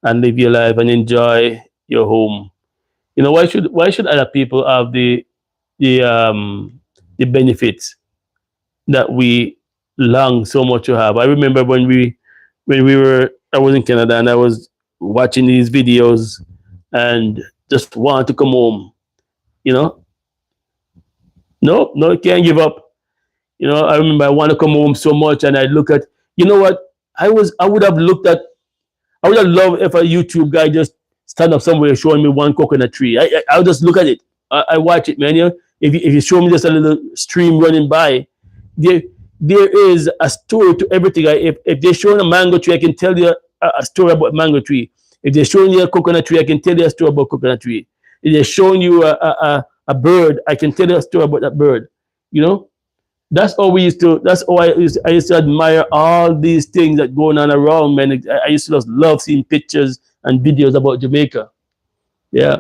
and live your life and enjoy your home. You know, why should other people have the benefits that we long so much to have? I remember when I was in Canada and I was watching these videos and just want to come home. You know, no, no, can't give up. You know, I remember I want to come home so much, and I look at, you know what, I would have looked at, I would have loved if a YouTube guy just stand up somewhere showing me one coconut tree. I would just look at it. I watch it, man. You know, if you show me just a little stream running by, there there is a story to everything. If they're showing a mango tree, I can tell you a story about mango tree. If they're showing you a coconut tree, I can tell you a story about coconut tree. If they're showing you a bird, I can tell you a story about that bird. You know, that's all we used to. That's all I used to admire all these things that going on around, man. I used to just love seeing pictures and videos about Jamaica. Yeah,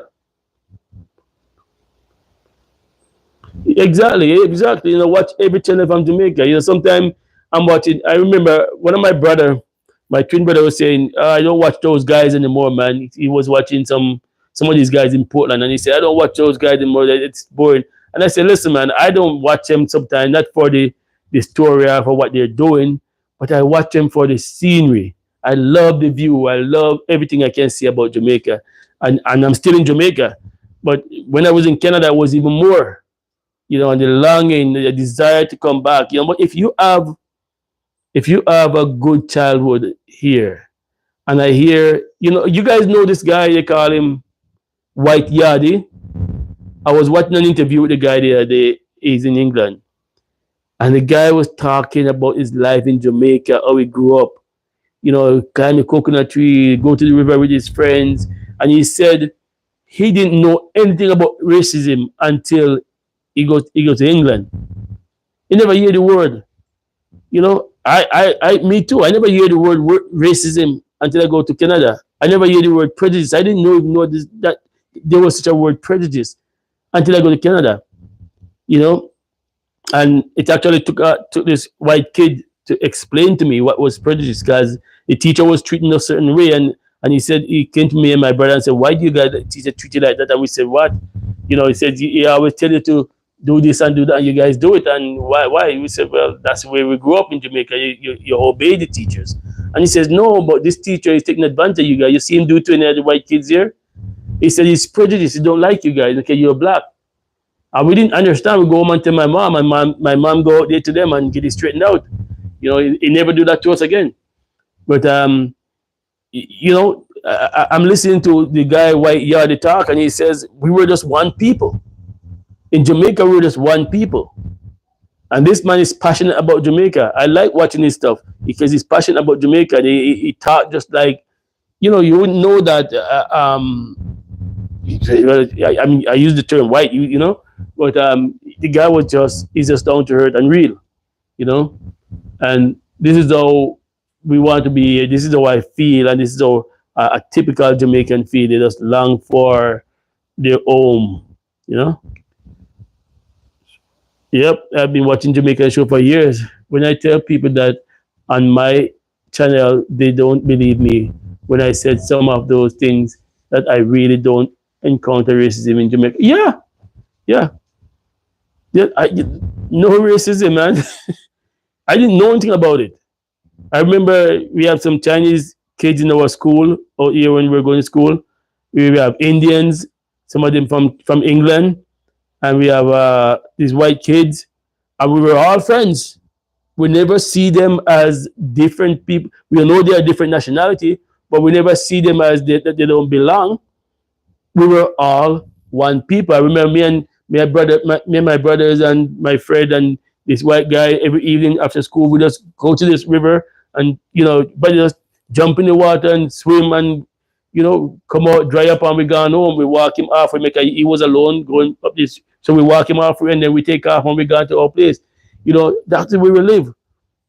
exactly, exactly. You know, watch every channel from Jamaica. You know, sometimes I'm watching. I remember one of my twin brother was saying, "I don't watch those guys anymore, man." He was watching some of these guys in Portland, and he said, "I don't watch those guys anymore. It's boring." And I said, "Listen, man, I don't watch them sometimes not for the story or for what they're doing, but I watch them for the scenery. I love the view. I love everything I can see about Jamaica, and I'm still in Jamaica. But when I was in Canada, I was even more." You know, and the longing, the desire to come back. You know, but if you have a good childhood here, and I hear, you know, you guys know this guy, they call him White Yardy. I was watching an interview with the guy the other day. He's in England, and the guy was talking about his life in Jamaica, how he grew up. You know, climb a coconut tree, go to the river with his friends, and he said he didn't know anything about racism until he goes to England. He never hear the word. You know, me too. I never hear the word racism until I go to Canada. I never hear the word prejudice. I didn't know this, that there was such a word prejudice until I go to Canada. You know, and it actually took this white kid to explain to me what was prejudice, because the teacher was treating us a certain way, and he said, he came to me and my brother and said, "Why do you guys teacher treat you like that?" And we said, "What?" You know, he said, "He always tell you to do this and do that, and you guys do it, and why?" We said, "Well, that's the way we grew up in Jamaica. You obey the teachers." And he says, "No, but this teacher is taking advantage of you guys. You see him do it to any of the white kids here." He said, "He's prejudiced. He don't like you guys. Okay, you're black." And we didn't understand. We go home and tell my mom go out there to them and get it straightened out. You know, he never do that to us again. But you know, I'm listening to the guy White Yardy talk, and he says we were just one people in Jamaica. We were just one people, and this man is passionate about Jamaica. I like watching his stuff because he's passionate about Jamaica. He talk just like, you know, you wouldn't know that. I mean, I use the term white, you know, but the guy he's just down to earth and real, you know, and this is how we want to be. This is how I feel, and this is how a typical Jamaican feel. They just long for their home, you know. Yep, I've been watching Jamaican show for years. When I tell people that on my channel, they don't believe me when I said some of those things, that I really don't encounter racism in Jamaica. Yeah, yeah, yeah. No racism, man. I didn't know anything about it. I remember we have some Chinese kids in our school out here when we were going to school. We have Indians, some of them from England, and we have these white kids, and we were all friends. We never see them as different people. We know they are different nationality, but we never see them as that they don't belong. We were all one people. I remember me and my brothers and my friend and this white guy, every evening after school we just go to this river, and you know, but just jump in the water and swim, and you know, come out, dry up, and we gone home. We walk him off. He was alone going up this, so we walk him off, and then we take off when we got to our place. You know, that's the way we live.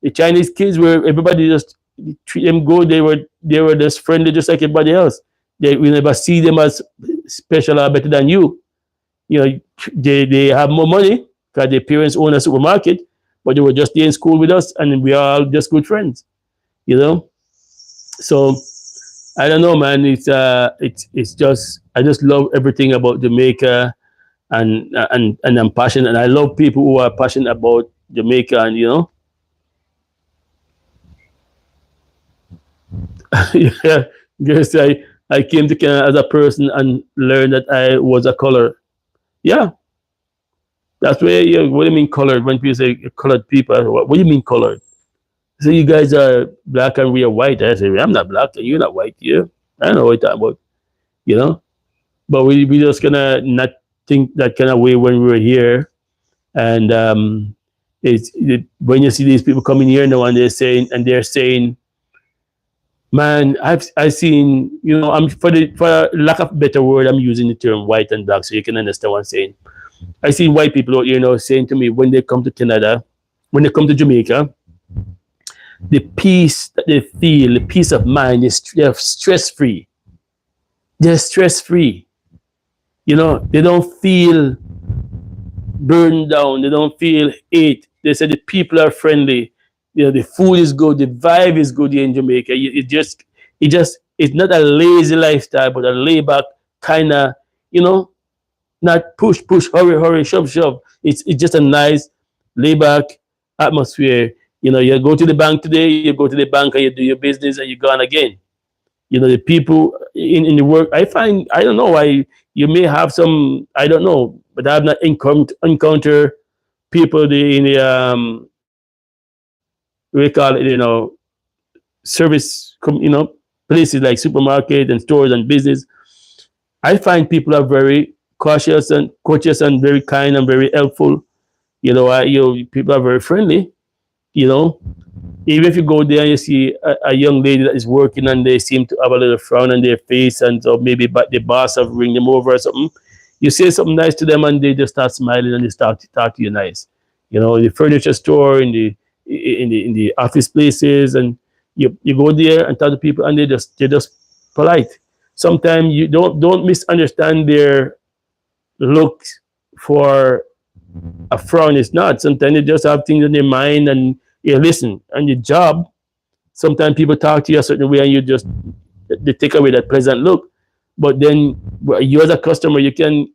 The Chinese kids were, everybody just treat them good. They were just friendly, just like everybody else. We never see them as special or better than you. You know, they have more money because their parents own a supermarket, but they were just there in school with us, and we are all just good friends. You know, So I don't know, man. It's just I just love everything about Jamaica, and I'm passionate, and I love people who are passionate about Jamaica, and yeah, yes, I came to Canada as a person and learned that I was a color. Yeah, that's where what do you mean colored? When people say colored people, what do you mean colored? So you guys are black and we are white. I say I'm not black and you're not white. Yeah, I don't know what you're talking about. You know, but we just gonna not think that kind of way when we were here. And when you see these people coming here now and they're saying, man, I've seen, I'm for lack of a better word, I'm using the term white and black so you can understand what I'm saying. I see white people out here now saying to me when they come to Canada, when they come to Jamaica, the peace that they feel, the peace of mind is they're stress free. They're stress free. They don't feel burned down. They don't feel hate. They say the people are friendly. The food is good. The vibe is good here in Jamaica. It's not a lazy lifestyle, but a laid back kind of, you know, not push, push, hurry, hurry, shove, shove. It's just a nice laid back atmosphere. You go to the bank today, you go to the bank and you do your business and you're gone again. The people in the work, I find, I don't know why you may have some, I don't know, but I've not encounter people in the, we call it, service, places like supermarket and stores and business. I find people are very cautious and courteous and very kind and very helpful. People are very friendly. You know, even if you go there and you see a young lady that is working and they seem to have a little frown on their face, and so maybe but the boss have ring them over or something, you say something nice to them and they just start smiling and they start to talk to you nice. The furniture store, in the office places, and you go there and talk to people and they're just polite. Sometimes you don't misunderstand their look for a frown. It's not. Sometimes they just have things in their mind, and listen, on your job, sometimes people talk to you a certain way and they take away that pleasant look. But then you as a customer, you can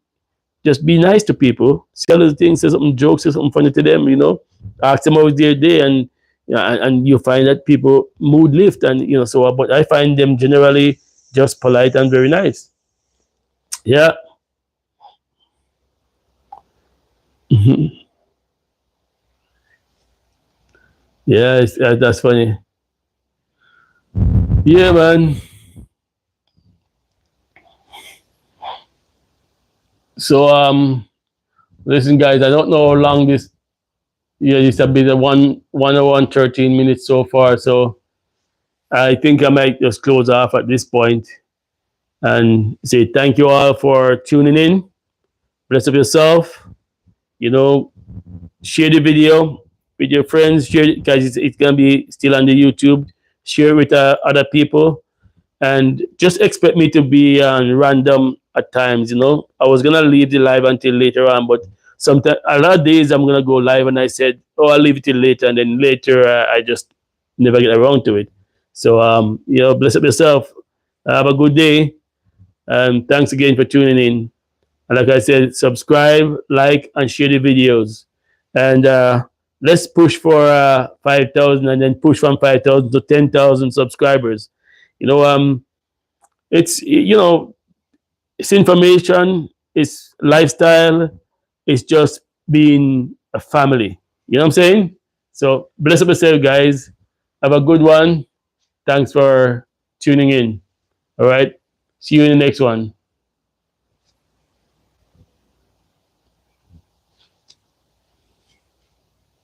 just be nice to people, say little things, say something jokes, say something funny to them, ask them how was their day, and yeah, and you find that people mood lift, and so. But I find them generally just polite and very nice. Yeah. Mhm. Yeah, that's funny. Yeah, man. So listen, guys, I don't know how long this. Yeah, it's a bit of 1 hour and 13 minutes so far. So I think I might just close off at this point and say thank you all for tuning in. Bless up yourself. You know, share the video with your friends. Share it because it's gonna be still on the YouTube. Share it with other people, and just expect me to be random at times. I was gonna leave the live until later on, but sometimes a lot of days I'm gonna go live, and I said, "Oh, I'll leave it till later," and then later I just never get around to it. So bless up yourself. Have a good day, and thanks again for tuning in. And like I said, subscribe, like, and share the videos, and let's push for 5,000, and then push from 5,000 to 10,000 subscribers. You know, it's information, it's lifestyle, it's just being a family. You know what I'm saying? So bless up yourself, guys. Have a good one. Thanks for tuning in. All right. See you in the next one.